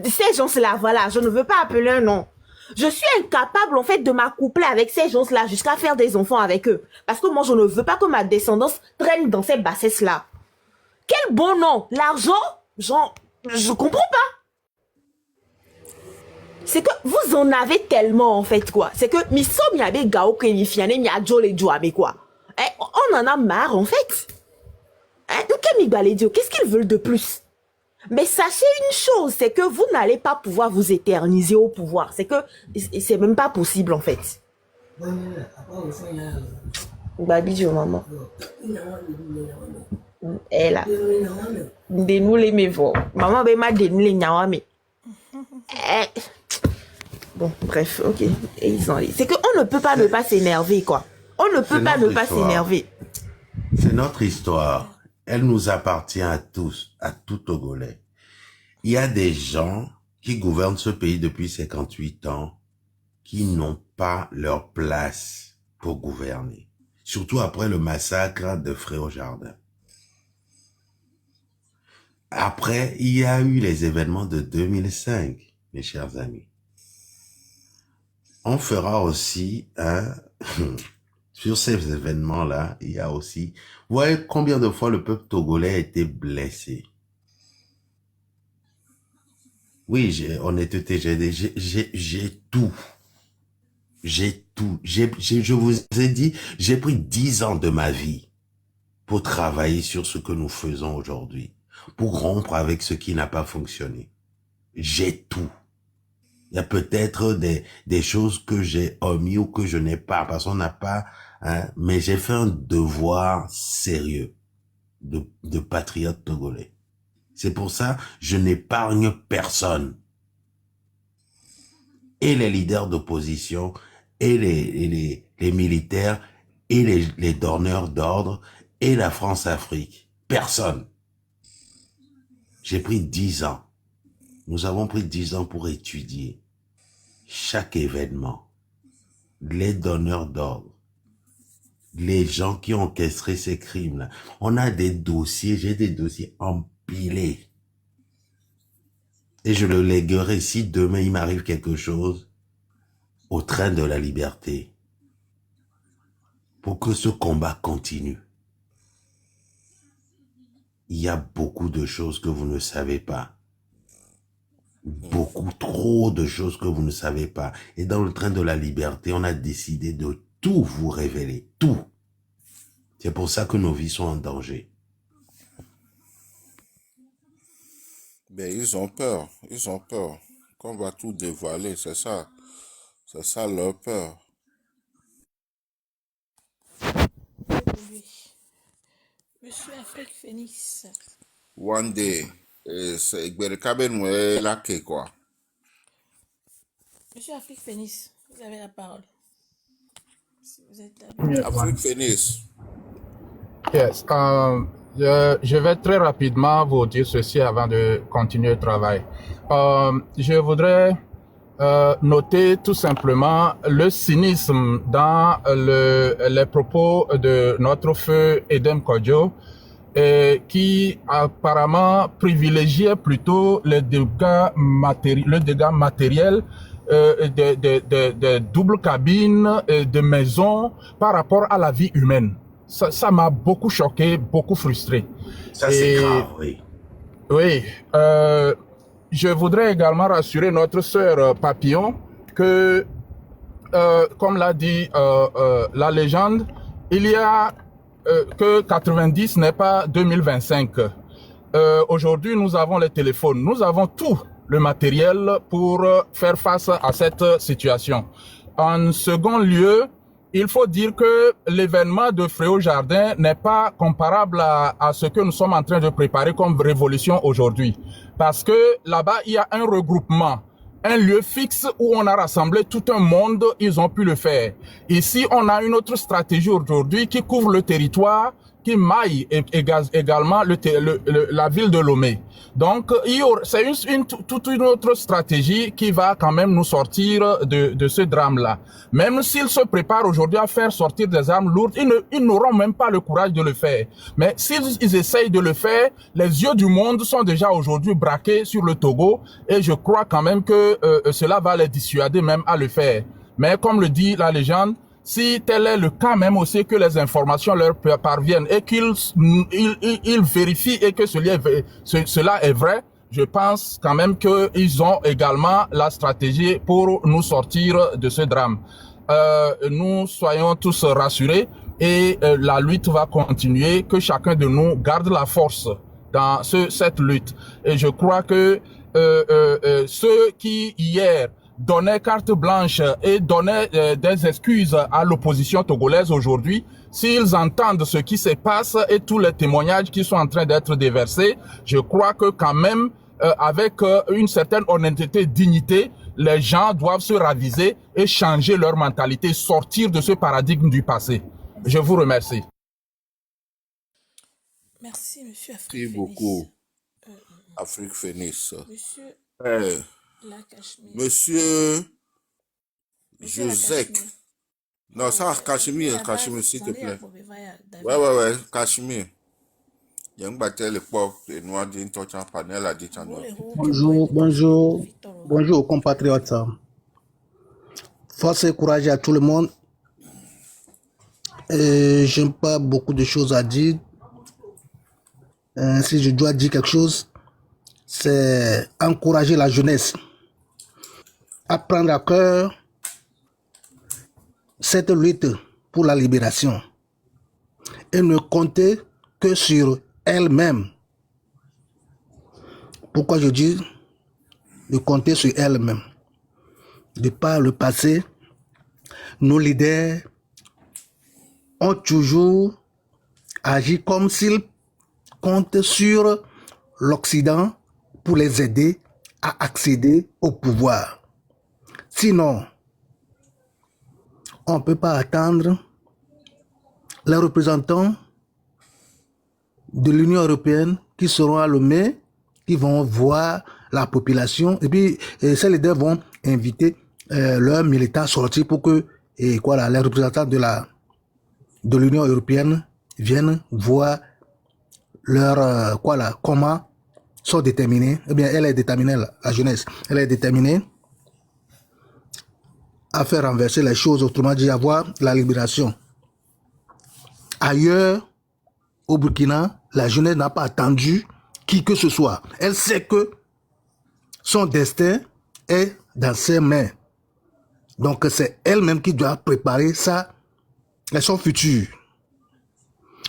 ces gens-là. Voilà, je ne veux pas appeler un nom. Je suis incapable, en fait, de m'accoupler avec ces gens-là jusqu'à faire des enfants avec eux. Parce que moi, je ne veux pas que ma descendance traîne dans ces bassesses-là. Quel bon nom! L'argent, genre, je comprends pas. C'est que vous en avez tellement, en fait, quoi. C'est que, quoi. On en a marre, en fait. Qu'est-ce qu'ils veulent de plus? Mais sachez une chose, c'est que vous n'allez pas pouvoir vous éterniser au pouvoir. C'est que, c'est même pas possible, en fait. Bisous, maman. Elle là. Dénoulez mes voix. Maman, m'a dénoulé nyawame. Bon, bref, ok. Et ils ont... C'est qu'on ne peut pas ne pas s'énerver, quoi. On ne peut pas ne pas s'énerver. C'est notre histoire. Elle nous appartient à tous, à tout Togolais. Il y a des gens qui gouvernent ce pays depuis 58 ans qui n'ont pas leur place pour gouverner. Surtout après le massacre de Fré-au-Jardin. Après, il y a eu les événements de 2005, mes chers amis. On fera aussi, sur ces événements-là, il y a aussi... Vous voyez combien de fois le peuple togolais a été blessé? Oui, honnêteté, j'ai tout. J'ai tout. Je vous ai dit, j'ai pris 10 ans de ma vie pour travailler sur ce que nous faisons aujourd'hui, pour rompre avec ce qui n'a pas fonctionné. J'ai tout. Il y a peut-être des choses que j'ai omis ou que je n'ai pas, parce qu'on n'a pas, mais j'ai fait un devoir sérieux de patriote togolais. C'est pour ça, je n'épargne personne. Et les leaders d'opposition, et les militaires, et les donneurs d'ordre, et la France-Afrique. Personne. J'ai pris 10 ans. Nous avons pris 10 ans pour étudier chaque événement, les donneurs d'ordre, les gens qui ont orchestré ces crimes-là. On a des dossiers, j'ai des dossiers empilés. Et je le léguerai si demain il m'arrive quelque chose au train de la liberté pour que ce combat continue. Il y a beaucoup de choses que vous ne savez pas. Beaucoup trop de choses que vous ne savez pas. Et dans le train de la liberté, on a décidé de tout vous révéler. Tout. C'est pour ça que nos vies sont en danger. Mais ils ont peur. Ils ont peur. Qu'on va tout dévoiler, c'est ça. C'est ça leur peur. Monsieur Afrique Phoenix. One day. C'est Gberekaben ouais là que quoi. Monsieur Afrique Phoenix, vous avez la parole. Si vous êtes là. Afrique Phoenix. Yes. Je vais très rapidement vous dire ceci avant de continuer le travail. Je voudrais noter tout simplement le cynisme dans les propos de notre feu Edem Kodjo, qui apparemment privilégiait plutôt le dégât matériel de double cabine, de maison par rapport à la vie humaine. Ça m'a beaucoup choqué, beaucoup frustré. Ça, c'est grave, oui. Oui. Je voudrais également rassurer notre sœur Papillon que, comme l'a dit la légende, il y a que 90 n'est pas 2025. Aujourd'hui, nous avons les téléphones, nous avons tout le matériel pour faire face à cette situation. En second lieu, il faut dire que l'événement de Fréau-Jardin n'est pas comparable à ce que nous sommes en train de préparer comme révolution aujourd'hui. Parce que là-bas, il y a un regroupement, un lieu fixe où on a rassemblé tout un monde, ils ont pu le faire. Ici, on a une autre stratégie aujourd'hui qui couvre le territoire, qui maille également la ville de Lomé. Donc, c'est toute une autre stratégie qui va quand même nous sortir de ce drame-là. Même s'ils se préparent aujourd'hui à faire sortir des armes lourdes, ils n'auront même pas le courage de le faire. Mais s'ils essayent de le faire, les yeux du monde sont déjà aujourd'hui braqués sur le Togo et je crois quand même que cela va les dissuader même à le faire. Mais comme le dit la légende, si tel est le cas même aussi que les informations leur parviennent et qu'ils vérifient et que cela est vrai, je pense quand même qu'ils ont également la stratégie pour nous sortir de ce drame. Nous soyons tous rassurés et la lutte va continuer, que chacun de nous garde la force dans cette lutte. Et je crois que ceux qui hier donnaient carte blanche et donnaient des excuses à l'opposition togolaise aujourd'hui, s'ils entendent ce qui se passe et tous les témoignages qui sont en train d'être déversés, je crois que quand même, avec une certaine honnêteté, dignité, les gens doivent se raviser et changer leur mentalité, sortir de ce paradigme du passé. Je vous remercie. Merci, monsieur Afrique Merci beaucoup, Afrique Phoenix. Monsieur la Cachemire. Monsieur Joseph. Cachemire. Non, ça, Cachemire, Cachemire, s'il te plaît. Ouais, Cachemire. Il y a un bâtiment l'époque, et nous avons dit une torture panel à dit Bonjour compatriotes. Force et courage à tout le monde. Je n'ai pas beaucoup de choses à dire. Si je dois dire quelque chose, c'est encourager la jeunesse à prendre à cœur cette lutte pour la libération et ne compter que sur elle-même. Pourquoi je dis de compter sur elle-même? De par le passé, nos leaders ont toujours agi comme s'ils comptent sur l'Occident pour les aider à accéder au pouvoir. Sinon, on ne peut pas attendre les représentants de l'Union européenne qui seront à Lomé, qui vont voir la population, et puis ces leaders vont inviter leurs militants à sortir pour que les représentants de l'Union européenne viennent voir comment sont déterminés. Eh bien, elle est déterminée, la jeunesse, elle est déterminée à faire renverser les choses, autrement dit, avoir la libération. Ailleurs, au Burkina, la jeunesse n'a pas attendu qui que ce soit. Elle sait que son destin est dans ses mains. Donc, c'est elle-même qui doit préparer ça et son futur.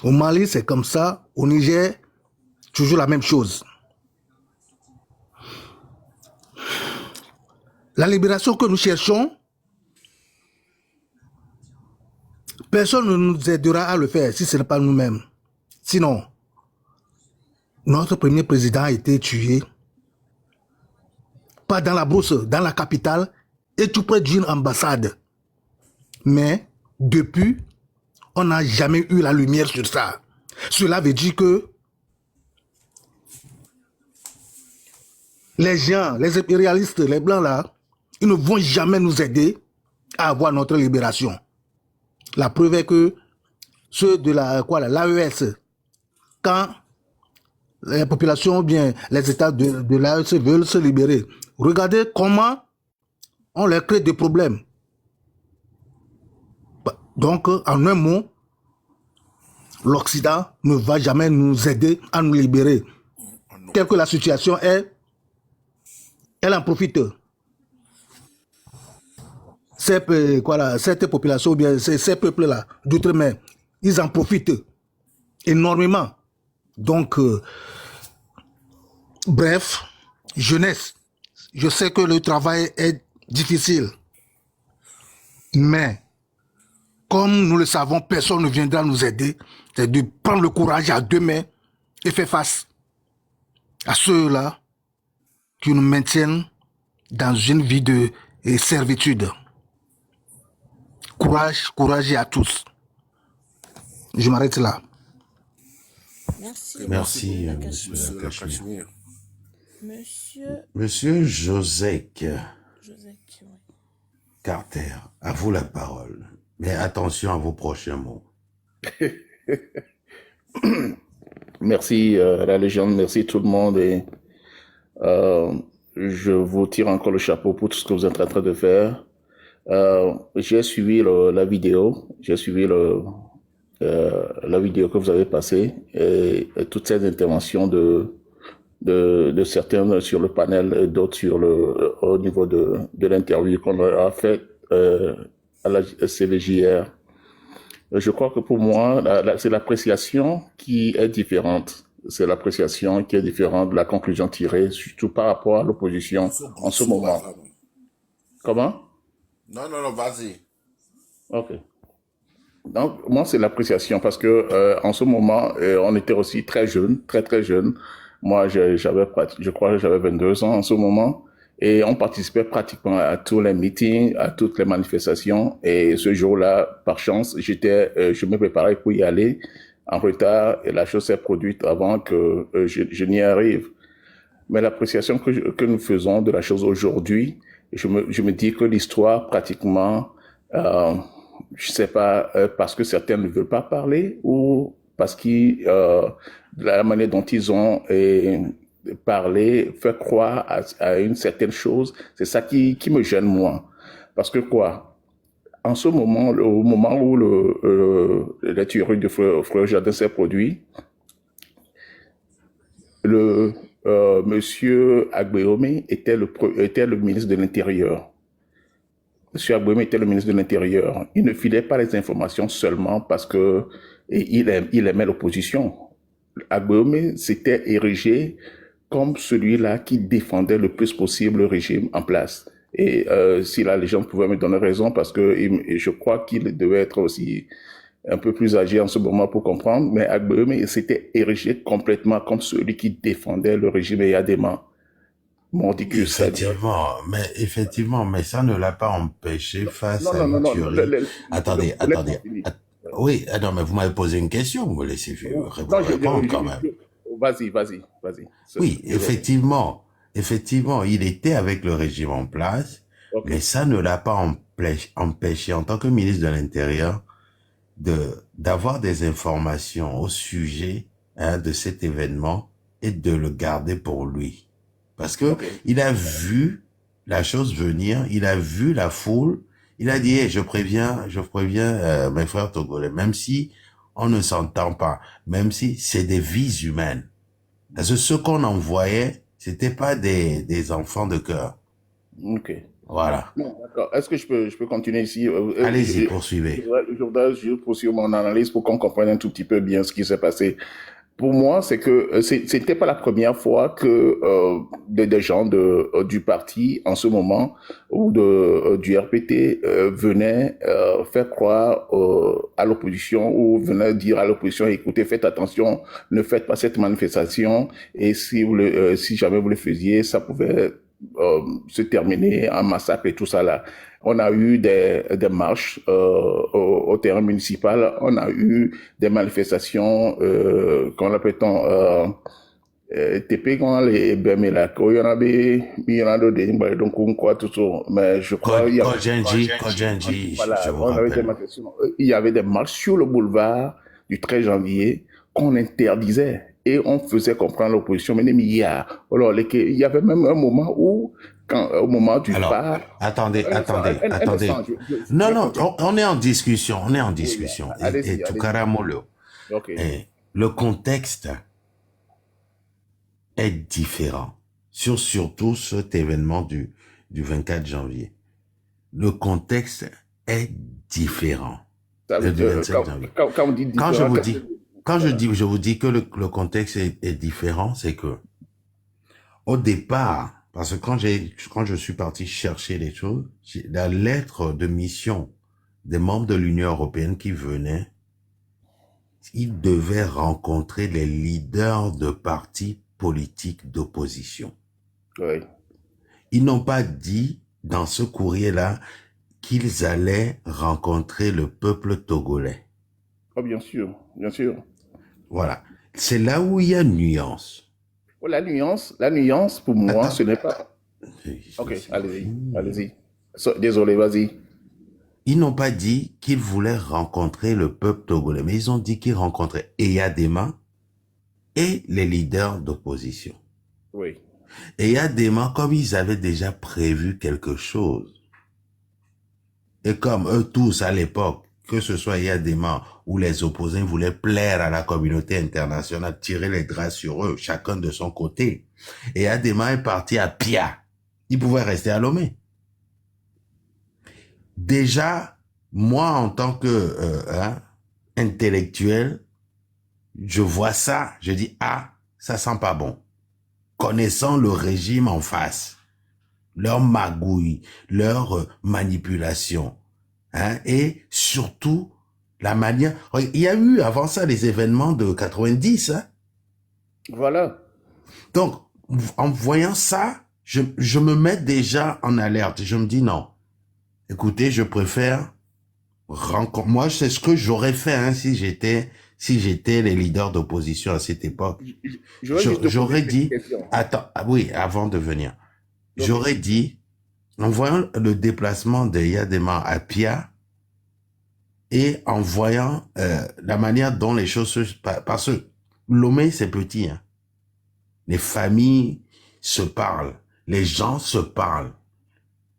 Au Mali, c'est comme ça. Au Niger, toujours la même chose. La libération que nous cherchons, personne ne nous aidera à le faire si ce n'est pas nous-mêmes. Sinon, notre premier président a été tué, pas dans la brousse, dans la capitale, et tout près d'une ambassade. Mais, depuis, on n'a jamais eu la lumière sur ça. Cela veut dire que les gens, les impérialistes, les blancs là, ils ne vont jamais nous aider à avoir notre libération. La preuve est que ceux de l'AES, quand les populations ou bien les États de l'AES veulent se libérer, regardez comment on leur crée des problèmes. Donc, en un mot, l'Occident ne va jamais nous aider à nous libérer. Telle que la situation est, elle en profite. Cette population, ou bien ces peuples-là, d'outre-mer, ils en profitent énormément. Donc, bref, jeunesse, Je sais que le travail est difficile. Mais, comme nous le savons, personne ne viendra nous aider. C'est de prendre le courage à deux mains et faire face à ceux-là qui nous maintiennent dans une vie de servitude. Courage, courage à tous. Je m'arrête là. Merci. Merci, Monsieur monsieur Cachemire. Monsieur Josek Joseph, oui. Carter, à vous la parole. Mais attention à vos prochains mots. Merci la légende, merci tout le monde et je vous tire encore le chapeau pour tout ce que vous êtes en train de faire. J'ai suivi la vidéo, la vidéo que vous avez passée et toutes ces interventions de certains sur le panel et d'autres au niveau de l'interview qu'on a fait à la CVJR. Je crois que pour moi, c'est l'appréciation qui est différente. C'est l'appréciation qui est différente de la conclusion tirée, surtout par rapport à l'opposition en ce moment. Comment? Non, vas-y. Ok. Donc, moi, c'est l'appréciation parce que en ce moment, on était aussi très jeunes, très jeunes. Moi, je crois que j'avais 22 ans en ce moment. Et on participait pratiquement à tous les meetings, à toutes les manifestations. Et ce jour-là, par chance, je me préparais pour y aller en retard. Et la chose s'est produite avant que je n'y arrive. Mais l'appréciation que nous faisons de la chose aujourd'hui, je me dis que l'histoire, pratiquement, je sais pas, parce que certains ne veulent pas parler ou parce que la manière dont ils ont parler, faire croire à une certaine chose, c'est ça qui me gêne moi. Parce que en ce moment, au moment où la tuerie de Frère Jardin s'est produit, monsieur Agbeome était le ministre de l'Intérieur. Monsieur Agbeome était le ministre de l'Intérieur. Il ne filait pas les informations seulement parce que il aimait l'opposition. Agbeome s'était érigé comme celui-là qui défendait le plus possible le régime en place. Et si la légende pouvait me donner raison, parce que je crois qu'il devait être aussi un peu plus âgé en ce moment pour comprendre, mais Agbeome s'était érigé complètement comme celui qui défendait le régime Eyadema. Mordicus. Effectivement, mais ça ne l'a pas empêché face à une tuerie. Attendez. Oui, non, mais vous m'avez posé une question, vous me laissez répondre quand même. Vas-y. Oui, effectivement, il était avec le régime en place, okay. Mais ça ne l'a pas empêché en tant que ministre de l'Intérieur d'avoir des informations au sujet de cet événement et de le garder pour lui. Parce que il a vu la chose venir, il a vu la foule, il a dit, hey, je préviens mes frères togolais, même si on ne s'entend pas, même si c'est des vies humaines. Parce que ce qu'on envoyait, c'était pas des enfants de cœur. Ok. Voilà. Bon, d'accord. Est-ce que je peux continuer ici? Allez-y, poursuivez. Je voudrais juste poursuivre mon analyse pour qu'on comprenne un tout petit peu bien ce qui s'est passé. Pour moi, c'est que c'était pas la première fois que des gens du parti en ce moment ou du RPT venaient faire croire à l'opposition ou venaient dire à l'opposition, écoutez, faites attention, ne faites pas cette manifestation et si jamais vous le faisiez, ça pouvait se terminer en massacre et tout ça là. On a eu des marches au terrain municipal, on a eu des manifestations, qu'on appelle-t-on, TP quand les Bemela, il y en a d'autres, donc on croit tout ça, mais je crois il y avait des marches sur le boulevard du 13 janvier qu'on interdisait. Et on faisait comprendre l'opposition, mais il y avait même un moment où, au moment du départ... Attendez. Non, on est en discussion, Et tout caramolo. Le contexte est différent. Surtout cet événement du 24 janvier. Le contexte est différent. Du 25 janvier. Quand je vous dis que le contexte est différent, c'est que au départ, Parce que quand je suis parti chercher les choses, la lettre de mission des membres de l'Union européenne qui venaient, ils devaient rencontrer les leaders de partis politiques d'opposition. Oui. Ils n'ont pas dit dans ce courrier-là qu'ils allaient rencontrer le peuple togolais. Oh, bien sûr, bien sûr. Voilà. C'est là où il y a une nuance. Oh, la nuance pour moi, Attends. ce n'est pas... Ok, allez-y. Désolé, vas-y. Ils n'ont pas dit qu'ils voulaient rencontrer le peuple togolais, mais ils ont dit qu'ils rencontraient Eyadema et les leaders d'opposition. Oui. Eyadema, comme ils avaient déjà prévu quelque chose, et comme eux tous à l'époque, que ce soit Eyadema ou les opposants voulaient plaire à la communauté internationale, tirer les draps sur eux, chacun de son côté, Eyadema est parti à Pia. Il pouvait rester à Lomé. Déjà, moi, en tant que intellectuel, je vois ça, je dis, ah, ça sent pas bon. Connaissant le régime en face, leur magouille, leur manipulation, et surtout la manière... Il y a eu avant ça les événements de 90. Voilà. Donc, en voyant ça, je me mets déjà en alerte. Je me dis non. Écoutez, je préfère moi, c'est ce que j'aurais fait si j'étais les leaders d'opposition à cette époque. J'aurais dit, attends, oui, avant de venir, j'aurais dit, en voyant le déplacement de Eyadema à Pia et en voyant la manière dont les choses se passent, parce que Lomé c'est petit, les familles se parlent, les gens se parlent.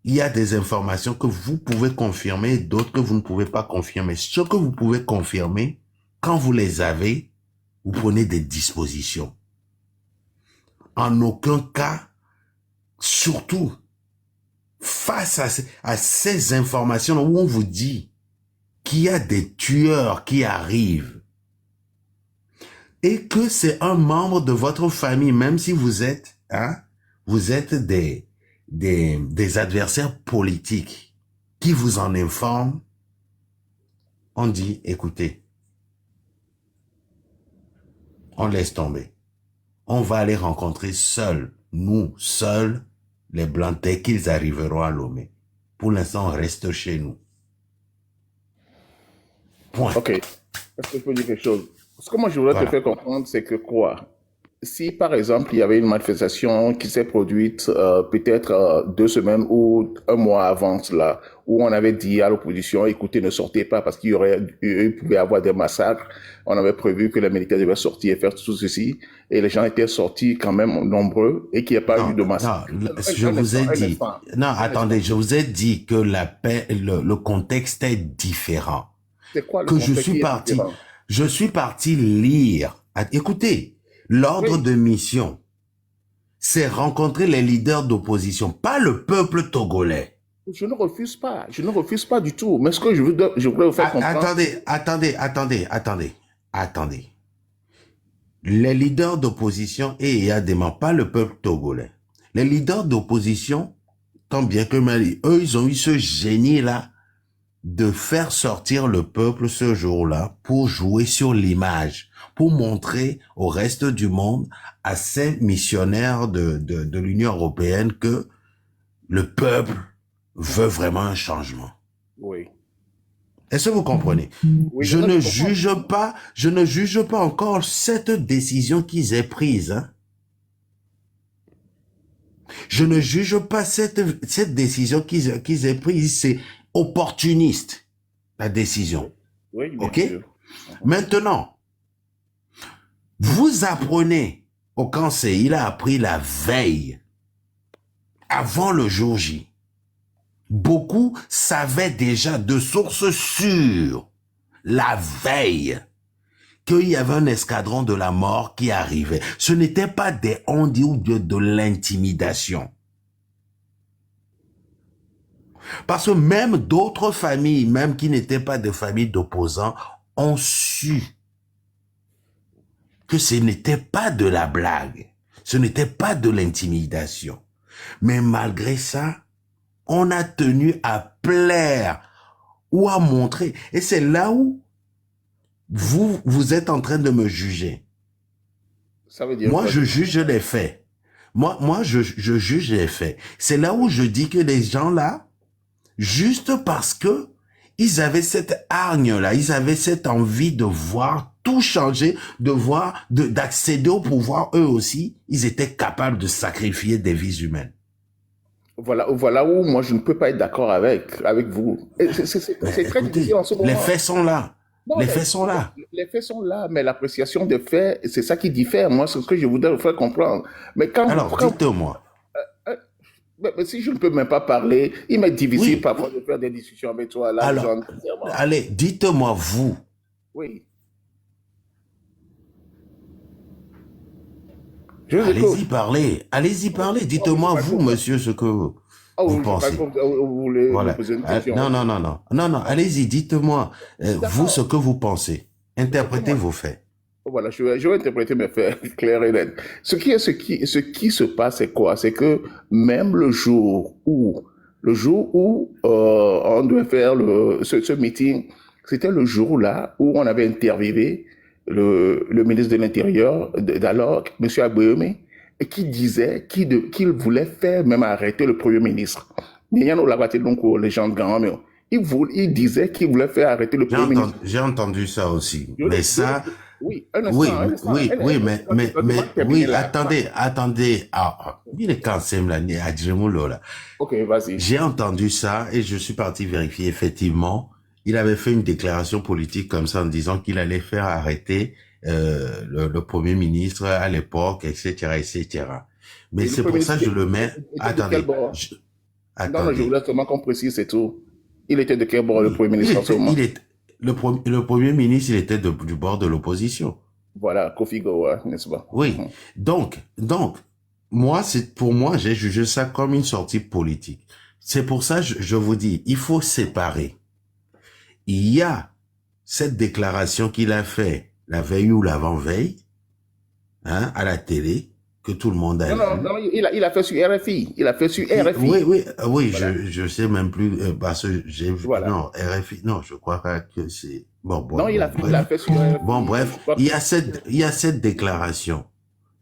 Il y a des informations que vous pouvez confirmer, d'autres que vous ne pouvez pas confirmer. Ce que vous pouvez confirmer, quand vous les avez, vous prenez des dispositions. En aucun cas, surtout, face à ces informations où on vous dit qu'il y a des tueurs qui arrivent et que c'est un membre de votre famille, même si vous êtes des adversaires politiques qui vous en informent, on dit, écoutez, on laisse tomber. On va aller rencontrer nous seuls, les Blancs, dès qu'ils arriveront à Lomé. Pour l'instant, on reste chez nous. Point. Ok. Est-ce que je peux dire quelque chose? Ce que moi je voudrais te faire comprendre, c'est que quoi? Si, par exemple, il y avait une manifestation qui s'est produite peut-être 2 semaines ou 1 mois avant cela, où on avait dit à l'opposition, écoutez, ne sortez pas parce qu'il pouvait y avoir des massacres. On avait prévu que les militaires devaient sortir et faire tout ceci. Et les gens étaient sortis quand même nombreux et qu'il n'y a pas eu de massacre. Non, je vous ai dit. Non, attendez, je vous ai dit que la paix, le contexte est différent. C'est quoi le que contexte? Je suis parti lire. Écoutez. L'ordre de mission, c'est rencontrer les leaders d'opposition, pas le peuple togolais. Je ne refuse pas du tout. Mais ce que je voudrais vous faire comprendre... Attendez. Les leaders d'opposition et Eyadema, pas le peuple togolais. Les leaders d'opposition, tant bien que mal, eux, ils ont eu ce génie-là de faire sortir le peuple ce jour-là pour jouer sur l'image, pour montrer au reste du monde, à ces missionnaires de l'Union européenne que le peuple veut vraiment un changement. Oui. Est-ce que vous comprenez? Oui, je ne juge pas encore cette décision qu'ils aient prise. Je ne juge pas cette décision qu'ils aient prise. C'est opportuniste, la décision. Oui, bien OK? sûr. Maintenant, vous apprenez au conseil, il a appris la veille, avant le jour J. Beaucoup savaient déjà de sources sûres, la veille, qu'il y avait un escadron de la mort qui arrivait. Ce n'était pas des on-dit ou de l'intimidation. Parce que même d'autres familles, même qui n'étaient pas des familles d'opposants, ont su que ce n'était pas de la blague, ce n'était pas de l'intimidation. Mais malgré ça, on a tenu à plaire ou à montrer. Et c'est là où vous êtes en train de me juger. Ça veut dire Moi, quoi? je juge les faits. Moi, je juge les faits. C'est là où je dis que les gens là, juste parce que ils avaient cette hargne-là, ils avaient cette envie de voir tout changer, d'accéder au pouvoir, eux aussi, ils étaient capables de sacrifier des vies humaines. Voilà où moi je ne peux pas être d'accord avec vous. C'est très difficile en ce moment. Les faits sont là. Non, Les faits sont là. Les faits sont là, mais l'appréciation des faits, c'est ça qui diffère. Moi, c'est ce que je voudrais vous faire comprendre. Mais Alors, dites-moi. Mais si je ne peux même pas parler, il m'est difficile parfois de faire des discussions avec toi. Là, alors, allez, dites-moi vous. Oui. Allez-y parler. Dites-moi vous, monsieur, ce que vous pensez. Vous voulez Voilà. me poser une question? Non, allez-y, dites-moi, vous, ce que vous pensez. Interprétez vos faits. Voilà, je vais interpréter mes faits clairs et nets. Ce qui se passe, c'est quoi? C'est que même le jour où on devait faire ce meeting, c'était le jour-là où on avait interviewé le ministre de l'Intérieur d'alors, M. Agboueme, et qui disait qu'il voulait faire même arrêter le Premier ministre. Les gens de il disait qu'il voulait faire arrêter le Premier ministre. J'ai entendu ça aussi. Mais ça... Oui, attendez. Il est quand même là. Ok, vas-y. J'ai entendu ça et je suis parti vérifier. Effectivement, il avait fait une déclaration politique comme ça en disant qu'il allait faire arrêter le Premier ministre à l'époque, etc. Mais c'est pour ça que je le mets... Attendez. Non, je voulais seulement qu'on précise, c'est tout. Il était de quel bord, le Premier ministre en ce moment? Le Premier ministre, il était du bord de l'opposition. Voilà, Kofi Gowa, n'est-ce pas? Oui. Donc, pour moi, j'ai jugé ça comme une sortie politique. C'est pour ça, je vous dis, il faut séparer. Il y a cette déclaration qu'il a fait la veille ou l'avant-veille, à la télé, que tout le monde a vu. Non, il a fait sur RFI. Il a fait sur RFI. Oui, voilà. je sais même plus, parce que j'ai vu, voilà. Non, RFI, non, je crois que c'est, il a fait sur RFI. Bon, bref, il y a cette déclaration.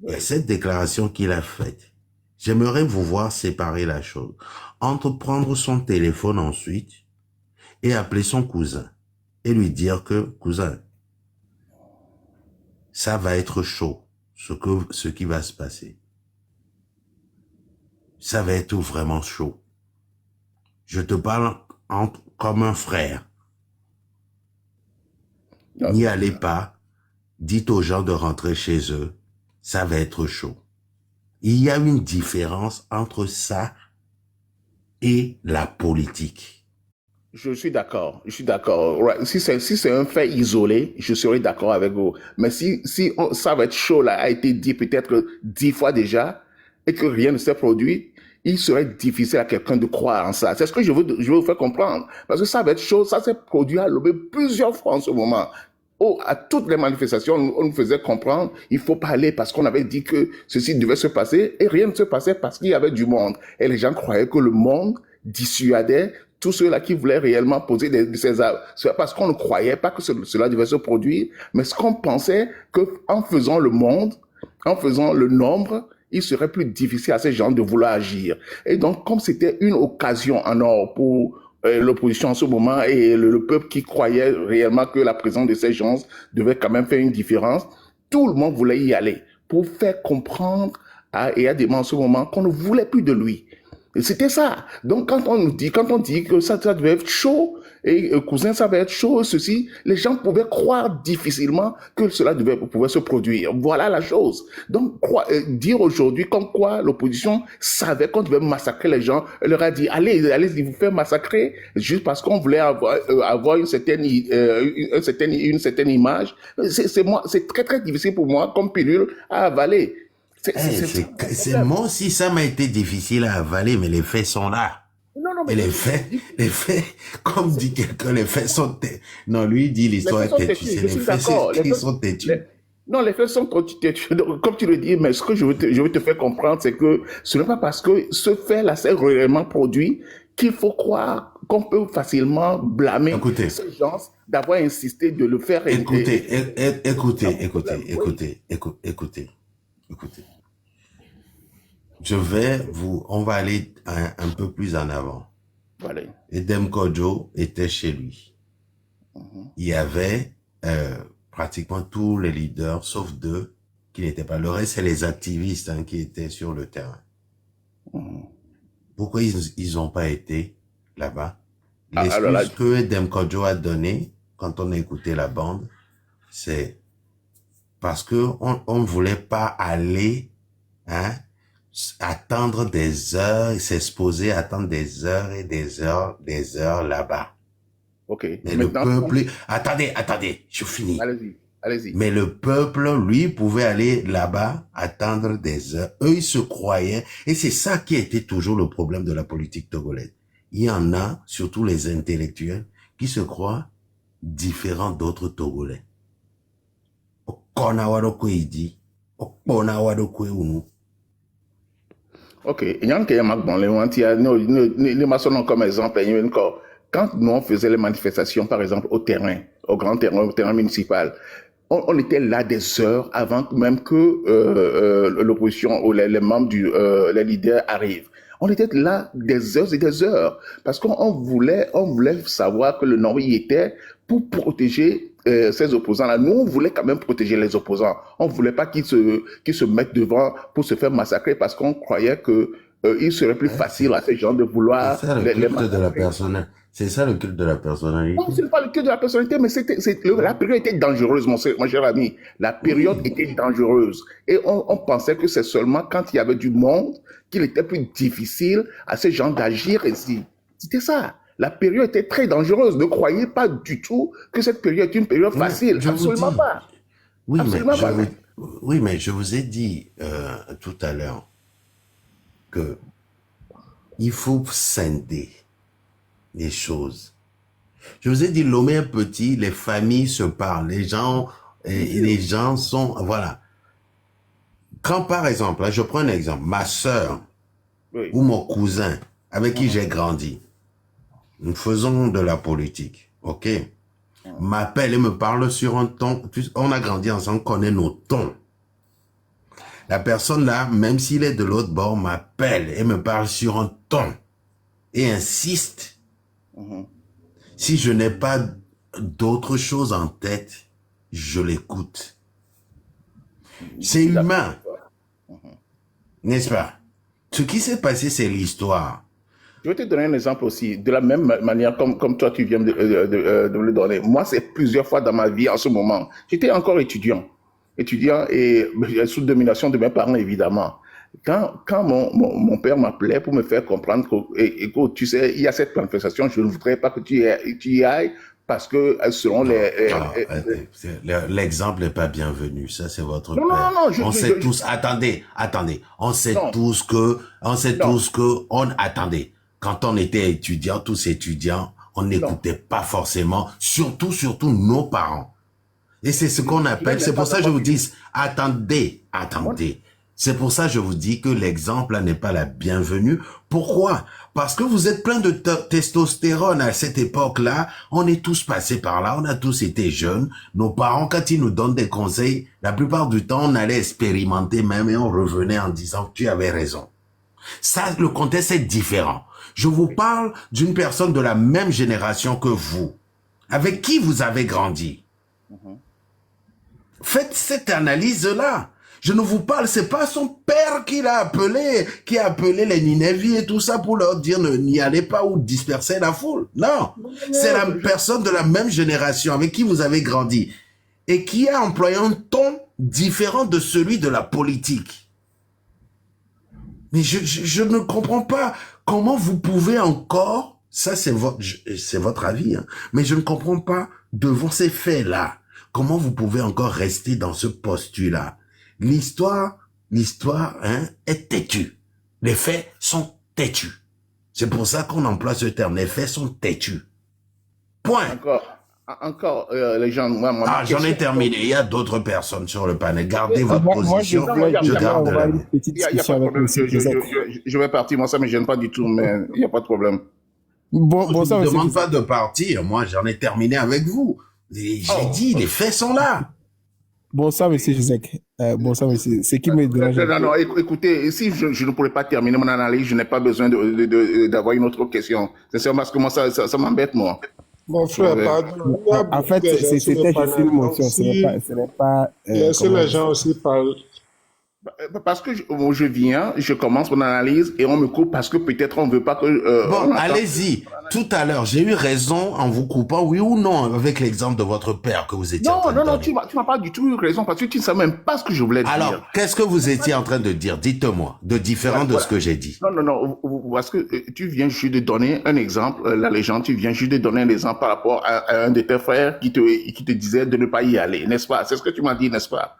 Il y a cette déclaration qu'il a faite. J'aimerais vous voir séparer la chose. Entre prendre son téléphone ensuite et appeler son cousin et lui dire que, cousin, ça va être chaud. Ce qui va se passer. Ça va être vraiment chaud. Je te parle comme un frère. N'y allez pas. Dites aux gens de rentrer chez eux. Ça va être chaud. Il y a une différence entre ça et la politique. Je suis d'accord. Si c'est un fait isolé, je serai d'accord avec vous. Mais si ça va être chaud, là, a été dit peut-être 10 fois déjà, et que rien ne s'est produit, il serait difficile à quelqu'un de croire en ça. C'est ce que je veux vous faire comprendre. Parce que ça va être chaud, ça s'est produit à Lomé plusieurs fois en ce moment. À toutes les manifestations, on nous faisait comprendre, il faut pas aller parce qu'on avait dit que ceci devait se passer, et rien ne se passait parce qu'il y avait du monde. Et les gens croyaient que le monde dissuadait tous ceux-là qui voulaient réellement poser ces armes. C'est parce qu'on ne croyait pas que cela devait se produire, mais ce qu'on pensait qu'en faisant le monde, en faisant le nombre, il serait plus difficile à ces gens de vouloir agir. Et donc, comme c'était une occasion en or pour l'opposition en ce moment et le peuple qui croyait réellement que la présence de ces gens devait quand même faire une différence, tout le monde voulait y aller pour faire comprendre à Adema en ce moment qu'on ne voulait plus de lui. C'était ça. Donc, quand on dit que ça devait être chaud, et cousin, ça va être chaud, ceci, les gens pouvaient croire difficilement que cela pouvait se produire. Voilà la chose. Donc, dire aujourd'hui comme quoi l'opposition savait qu'on devait massacrer les gens, elle leur a dit, allez vous faire massacrer, juste parce qu'on voulait avoir une certaine image. C'est très, très difficile pour moi, comme pilule, à avaler. C'est moi aussi, ça m'a été difficile à avaler, mais les faits sont là. Non, et les faits, comme dit quelqu'un, les faits sont têtus. Non, lui, il dit l'histoire est têtue. C'est les faits qui sont têtus. Non, les faits sont comme tu le dis, mais ce que je veux te faire comprendre, c'est que ce n'est pas parce que ce fait-là s'est réellement produit qu'il faut croire qu'on peut facilement blâmer Écoutez, ce genre d'avoir insisté de le faire. Écoutez. On va aller un peu plus en avant. Voilà. Edem Kodjo était chez lui. Il y avait pratiquement tous les leaders, sauf 2, qui n'étaient pas. Le reste, c'est les activistes qui étaient sur le terrain. Pourquoi ils n'ont pas été là-bas? L'excuse que Edem Kodjo a donnée, quand on a écouté la bande, c'est parce que on voulait pas aller attendre des heures et s'exposer, attendre des heures et des heures là-bas. Ok. Mais le peuple... Attendez, je finis. Allez-y. Mais le peuple, lui, pouvait aller là-bas, attendre des heures. Eux, ils se croyaient. Et c'est ça qui a été toujours le problème de la politique togolaise. Il y en a, surtout les intellectuels, qui se croient différents d'autres Togolais. Ok, il y a un qui comme exemple, quand nous on faisait les manifestations, par exemple, au grand terrain, au terrain municipal, on était là des heures avant même que l'opposition ou les membres les leaders arrivent. On était là des heures et des heures parce qu'on voulait savoir que le nombre y était pour protéger ces opposants-là. Nous, on voulait quand même protéger les opposants. On ne voulait pas qu'ils se mettent devant pour se faire massacrer parce qu'on croyait que il serait plus facile à ces gens de vouloir C'est ça le culte de la personnalité. C'est ça le culte de la personnalité. Non, ce n'est pas le culte de la personnalité, mais la période était dangereuse, mon cher ami. La période était dangereuse. Et on pensait que c'est seulement quand il y avait du monde qu'il était plus difficile à ces gens d'agir ici. C'était ça. La période était très dangereuse. Ne croyez pas du tout que cette période est une période facile. Absolument pas. Oui, Absolument pas. Mais je vous ai dit tout à l'heure que il faut scinder les choses. Je vous ai dit, l'homme est petit, les familles se parlent, les gens sont, voilà. Quand par exemple, là, je prends un exemple, ma sœur ou mon cousin avec qui j'ai grandi, nous faisons de la politique, ok, m'appelle et me parle sur un ton, on a grandi ensemble, on connaît nos tons. La personne là, même s'il est de l'autre bord, m'appelle et me parle sur un ton et insiste. Si je n'ai pas d'autre chose en tête, je l'écoute. C'est humain. N'est-ce pas? Ce qui s'est passé, c'est l'histoire. Je vais te donner un exemple aussi. De la même manière, comme toi, tu viens de me le donner. Moi, c'est plusieurs fois dans ma vie en ce moment. J'étais encore étudiant et sous domination de mes parents, évidemment. Quand mon père m'appelait pour me faire comprendre que, écoute, tu sais, il y a cette manifestation, je ne voudrais pas que tu y ailles parce que selon l'exemple n'est pas bienvenu. Ça, c'est votre père. Non, on sait tous, attendez. On sait tous que, attendez. Quand on était étudiants, tous étudiants, on n'écoutait pas forcément, surtout nos parents. Et c'est ce qu'on appelle, c'est pour ça que je vous dis, attendez. C'est pour ça que je vous dis que l'exemple là n'est pas la bienvenue. Pourquoi? Parce que vous êtes plein de testostérone à cette époque-là. On est tous passés par là, on a tous été jeunes. Nos parents, quand ils nous donnent des conseils, la plupart du temps, on allait expérimenter même et on revenait en disant que tu avais raison. Ça, le contexte est différent. Je vous parle d'une personne de la même génération que vous, avec qui vous avez grandi. Faites cette analyse-là. Je ne vous parle, c'est pas son père qui a appelé les Ninéviens et tout ça pour leur dire n'y allez pas ou disperser la foule. Non, c'est la personne de la même génération avec qui vous avez grandi et qui a employé un ton différent de celui de la politique. Mais je ne comprends pas comment vous pouvez encore, ça c'est votre avis, hein, mais je ne comprends pas devant ces faits-là, comment vous pouvez encore rester dans ce postulat. L'histoire est têtue. Les faits sont têtus. C'est pour ça qu'on emploie ce terme. Les faits sont têtus. Point. Encore, les gens, Ah, j'en ai terminé. Il y a d'autres personnes sur le panel. Gardez votre Moi, je position. voulais Je garde avoir la une mienne. petite il y a discussion pas de avec problème. M. Joseph. Je vais partir, moi, ça me gêne pas du tout, mais il n'y a pas de problème. Bon, Je ne ça, vous M. demande Joseph. pas de partir. Moi, j'en ai terminé avec vous. Et j'ai dit, les faits sont là. Bon, ça, M. Joseph. Bon, ça, monsieur. Ce qui me dérange. Non, écoutez, si je ne pourrais pas terminer mon analyse, je n'ai pas besoin d'avoir une autre question. C'est seulement parce que moi, ça m'embête, moi. Mon frère, pardon. Il y a En fait, beaucoup de gens sur c'était le juste panel. une motion. Donc, Ce n'est pas laissez comment les dire gens ça. aussi parler. Parce que je viens, je commence mon analyse et on me coupe parce que peut-être on ne veut pas que... Bon, allez-y. Tout à l'heure, j'ai eu raison en vous coupant, oui ou non, avec l'exemple de votre père que vous étiez en train de donner. Tu m'as pas du tout eu raison parce que tu ne sais même pas ce que je voulais dire. Alors, qu'est-ce que vous étiez en train de dire? Dites-moi, de différent de ce que j'ai dit. Non, parce que tu viens juste de donner un exemple, la légende, tu viens juste de donner un exemple par rapport à un de tes frères qui te disait de ne pas y aller, n'est-ce pas? C'est ce que tu m'as dit, n'est-ce pas?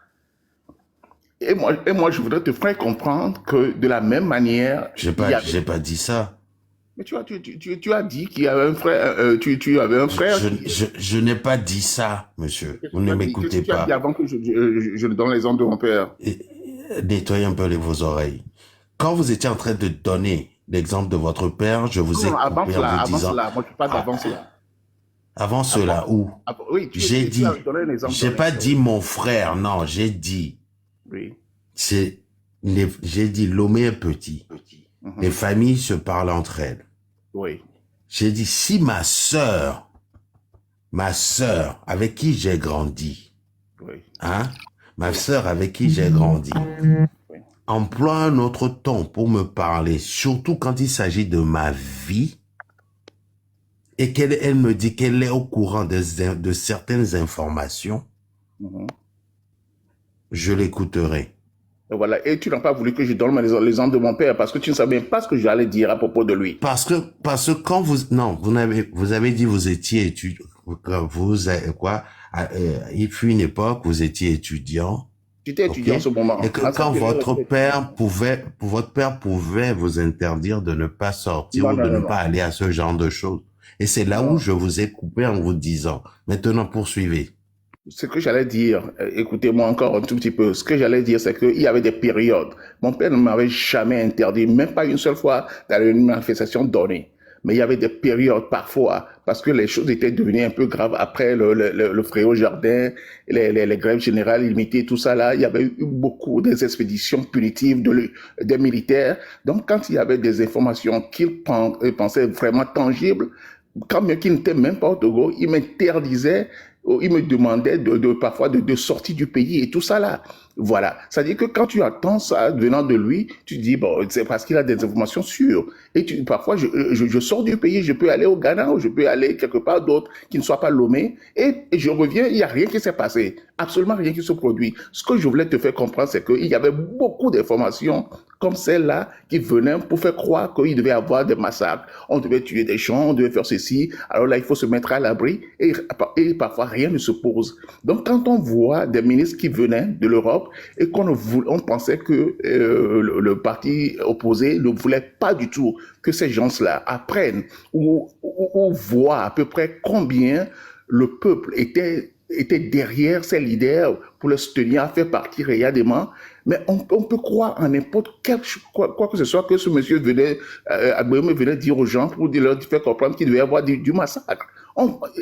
Et moi, je voudrais te faire comprendre que de la même manière... J'ai pas dit ça. Mais tu as dit qu'il y avait un frère, tu avais un frère... Je n'ai pas dit ça, monsieur. Vous ne m'écoutez pas. Tu as dit avant que je donne l'exemple de mon père. Nettoyez un peu vos oreilles. Quand vous étiez en train de donner l'exemple de votre père, je vous ai coupé en vous disant... Moi, je parle d'avant cela. Avant cela, où? Oui, j'ai dit... J'ai pas dit mon frère, non, j'ai dit... Oui. J'ai dit Lomé est petit. Les familles se parlent entre elles. Oui. J'ai dit si ma sœur avec qui j'ai grandi, oui. Hein, ma sœur avec qui j'ai grandi, oui. Emploie un autre ton pour me parler, surtout quand il s'agit de ma vie, et qu'elle me dit qu'elle est au courant de certaines informations, je l'écouterai. Et voilà. Et tu n'as pas voulu que je donne l'exemple de mon père parce que tu ne savais même pas ce que j'allais dire à propos de lui. Parce que quand vous avez dit vous étiez étudiant, il fut une époque où vous étiez étudiant. Tu étais étudiant en ce moment. Et que quand votre père pouvait vous interdire de ne pas sortir ou de ne pas aller à ce genre de choses. Et c'est là où je vous ai coupé en vous disant, maintenant poursuivez. Ce que j'allais dire, écoutez-moi encore un tout petit peu, ce que j'allais dire, c'est qu'il y avait des périodes. Mon père ne m'avait jamais interdit, même pas une seule fois, d'aller à une manifestation donnée. Mais il y avait des périodes parfois, parce que les choses étaient devenues un peu graves après le fléau Jardin, les grèves générales limitées, tout ça là. Il y avait eu beaucoup des expéditions punitives des militaires. Donc quand il y avait des informations qu'ils pensaient vraiment tangibles, quand même qu'ils n'étaient même pas au Togo, ils m'interdisaient, il me demandait parfois de sortir du pays et tout ça là. Voilà. C'est-à-dire que quand tu entends ça venant de lui, tu dis, bon, c'est parce qu'il a des informations sûres. Et parfois, je sors du pays, je peux aller au Ghana ou je peux aller quelque part d'autre qui ne soit pas Lomé. Et je reviens, il n'y a rien qui s'est passé. Absolument rien qui se produit. Ce que je voulais te faire comprendre, c'est qu'il y avait beaucoup d'informations comme celle-là qui venaient pour faire croire qu'il devait y avoir des massacres. On devait tuer des gens, on devait faire ceci. Alors là, il faut se mettre à l'abri et parfois rien ne se pose. Donc, quand on voit des ministres qui venaient de l'Europe et on pensait que le parti opposé ne voulait pas du tout que ces gens-là apprennent ou voient à peu près combien le peuple était derrière ces leaders pour les soutenir à faire partie réellement. Mais on peut croire en n'importe quoi que ce soit que ce monsieur venait dire aux gens pour leur faire comprendre qu'il devait y avoir du massacre.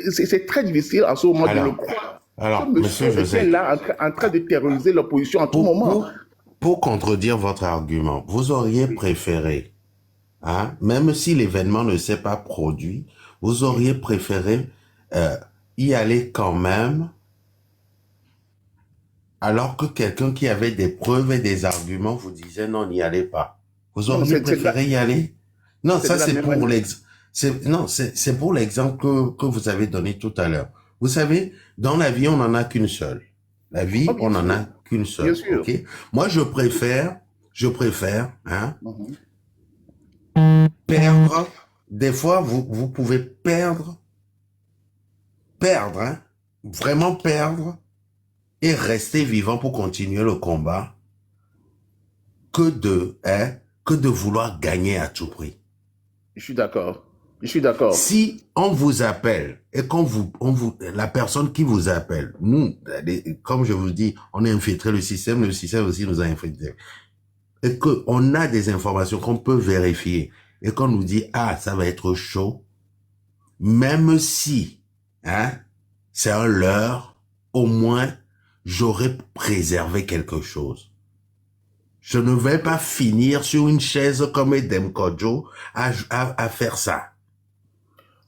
C'est très difficile en ce moment de le croire. Alors, monsieur Joseph était là en train de terroriser l'opposition à tout moment. Pour contredire votre argument, vous auriez préféré, hein, même si l'événement ne s'est pas produit, vous auriez préféré y aller quand même, alors que quelqu'un qui avait des preuves et des arguments vous disait non, n'y allez pas. Vous auriez préféré y aller? Non, ça c'est pour l'exemple. C'est pour l'exemple que vous avez donné tout à l'heure. Vous savez, dans la vie, on n'en a qu'une seule. La vie, on n'en a qu'une seule. Okay? Moi, je préfère, hein, perdre. Des fois, vous pouvez perdre, hein, vraiment perdre et rester vivant pour continuer le combat que de vouloir gagner à tout prix. Je suis d'accord. Je suis d'accord. Si on vous appelle et la personne qui vous appelle, nous, comme je vous dis, on a infiltré le système aussi nous a infiltré. Et qu'on a des informations qu'on peut vérifier et qu'on nous dit, ah, ça va être chaud, même si, c'est un leurre, au moins, j'aurais préservé quelque chose. Je ne vais pas finir sur une chaise comme Edem Kodjo à faire ça.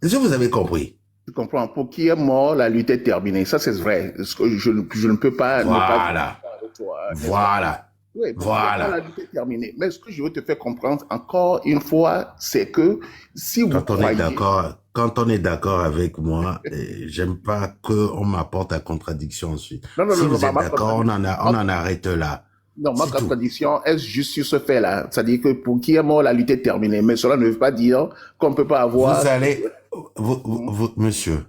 Est-ce que vous avez compris? Je comprends. Pour qui est mort, la lutte est terminée. Ça, c'est vrai. Je ne peux pas... Voilà. Voilà. Oui, voilà. La lutte est terminée. Mais ce que je veux te faire comprendre, encore une fois, c'est que si vous croyez... Quand on est d'accord avec moi, j'aime pas qu'on m'apporte à contradiction ensuite. Si vous êtes d'accord, on en arrête là. Non, ma contradiction est juste sur ce fait-là. C'est-à-dire que pour qui est mort, la lutte est terminée. Mais cela ne veut pas dire qu'on ne peut pas avoir... Monsieur.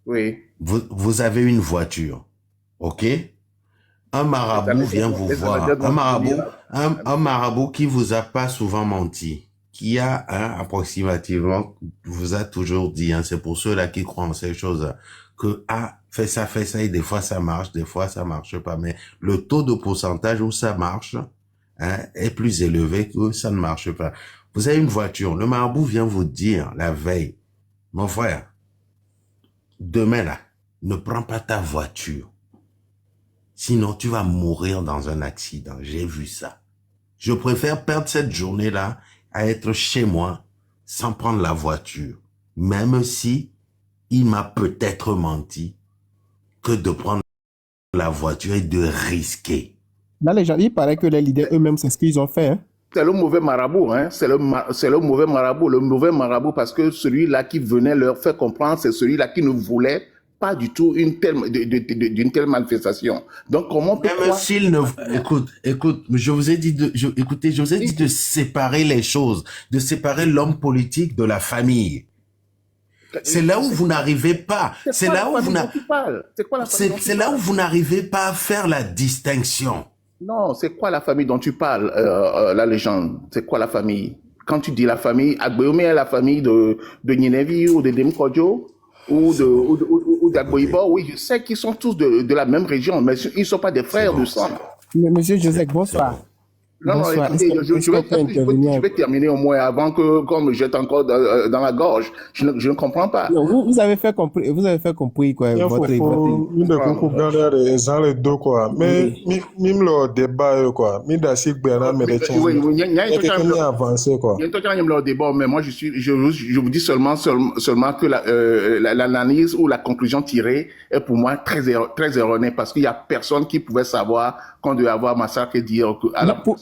Oui. Vous avez une voiture. OK? Un marabout vient vous voir. Un marabout qui vous a pas souvent menti. Qui a, approximativement, vous a toujours dit, c'est pour ceux-là qui croient en ces choses, que, fais ça, et des fois ça marche, des fois ça marche pas. Mais le taux de pourcentage où ça marche, est plus élevé que ça ne marche pas. Vous avez une voiture, le marabout vient vous dire, la veille, mon frère, demain là, ne prends pas ta voiture. Sinon, tu vas mourir dans un accident. J'ai vu ça. Je préfère perdre cette journée-là à être chez moi sans prendre la voiture, même si il m'a peut-être menti, que de prendre la voiture et de risquer. Là, les gens, il paraît que les leaders eux-mêmes, c'est ce qu'ils ont fait. C'est le mauvais marabout, c'est le mauvais marabout. Le mauvais marabout parce que celui-là qui venait leur faire comprendre, c'est celui-là qui ne voulait pas du tout d'une telle manifestation. Donc, comment peut même s'il ne... Écoute, je vous ai dit de séparer les choses, de séparer l'homme politique de la famille. C'est là où vous n'arrivez pas. C'est là où vous n'arrivez pas à faire la distinction. Non, c'est quoi la famille dont tu parles, la légende? C'est quoi la famille? Quand tu dis la famille, Agbeome est la famille de Ninevi ou de Demkodjo ou d'Agboibo, oui, je sais qu'ils sont tous de la même région, mais ils ne sont pas des frères de sang. Monsieur Joseph, bonsoir. Non, écoutez, je vais terminer au moins avant qu'on me jette encore dans la gorge. Je ne comprends pas. Non, vous avez fait compris quoi. Votre les deux quoi. Mais même le débat quoi. Mais d'assez bien mais les avancé quoi. Il y a un débat, mais moi je vous dis seulement que l'analyse ou la conclusion tirée est pour moi très erronée parce qu'il y a personne qui pouvait savoir qu'on devait avoir massacre et dire que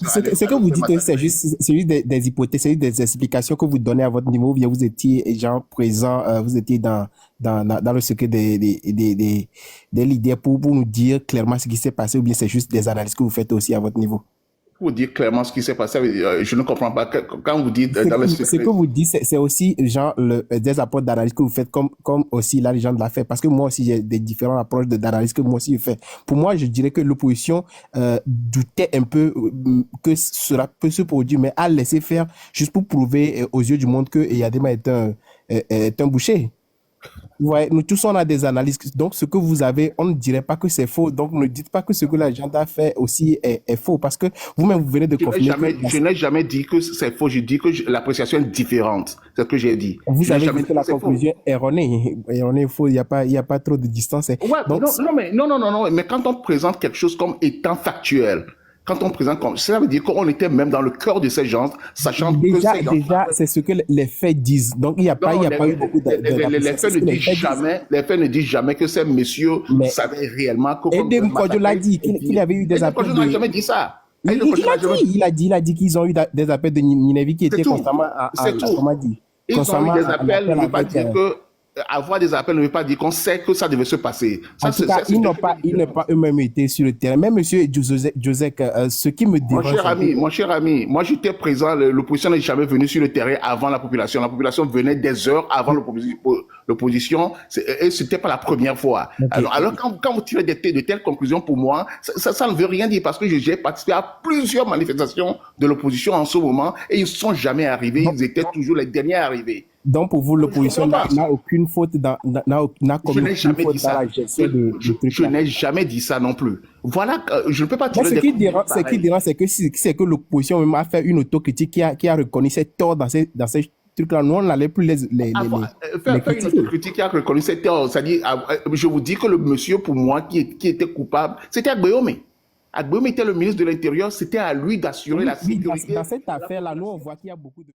ce que vous dites, c'est juste des hypothèses, c'est juste des explications que vous donnez à votre niveau. Bien, vous étiez présent, vous étiez dans le secret des leaders pour nous dire clairement ce qui s'est passé, ou bien c'est juste des analyses que vous faites aussi à votre niveau. Pour dire clairement ce qui s'est passé, je ne comprends pas. Quand vous dites dans le secret... Ce que vous dites, c'est aussi des apports d'analyse que vous faites, comme aussi la légende l'a fait. Parce que moi aussi, j'ai des différentes approches d'analyse que moi aussi je fais. Pour moi, je dirais que l'opposition doutait un peu que cela peut se produire, mais a laissé faire juste pour prouver aux yeux du monde que Eyadema est un boucher. Ouais, nous tous on a des analyses, donc ce que vous avez, on ne dirait pas que c'est faux, donc ne dites pas que ce que la gente a fait aussi est faux, parce que vous-même vous venez de confirmer. Je n'ai jamais dit que c'est faux, je dis que l'appréciation est différente, c'est ce que j'ai dit. Vous avez dit que la conclusion est erronée, faux, il n'y a pas trop de distance. Ouais, donc, non, mais quand on présente quelque chose comme étant factuel, quand on présente comme cela veut dire qu'on était même dans le cœur de ces gens, sachant que déjà c'est ce que les faits disent. Donc il n'y a pas eu beaucoup de les faits ne disent jamais que ces messieurs savaient réellement que Edem Kodjo l'a dit qu'il avait eu des appels. Il n'a jamais dit ça. Il a dit qu'ils ont eu des appels de Ninevi qui étaient constamment comment dire. Ils ont eu des appels, ne veut pas dire que avoir des appels ne veut pas dire qu'on sait que ça devait se passer. En tout cas, ils n'ont pas eux-mêmes été sur le terrain. Même monsieur Joseph, ce qui me dérange... Mon cher ami, moi j'étais présent, l'opposition n'est jamais venue sur le terrain avant la population. La population venait des heures avant l'opposition, et c'était pas la première fois. Okay. Alors quand vous tirez de telles conclusions, pour moi, ça ne veut rien dire, parce que j'ai participé à plusieurs manifestations de l'opposition en ce moment, et ils ne sont jamais arrivés, ils étaient toujours les derniers arrivés. Donc, pour vous, l'opposition n'a aucune faute n'a commis aucune faute dans la gestion de trucs. Je n'ai jamais dit ça non plus. Voilà, je ne peux pas tirer ce qui dérange, c'est que l'opposition même a fait une autocritique qui a reconnu ses torts dans ces trucs-là. Nous, on n'allait plus les faire une autocritique qui a reconnu ses torts. C'est-à-dire, je vous dis que le monsieur, pour moi, qui était coupable, c'était Agbéomé. Agbéomé était le ministre de l'Intérieur, c'était à lui d'assurer la sécurité. Dans cette affaire-là, nous, on voit qu'il y a beaucoup de...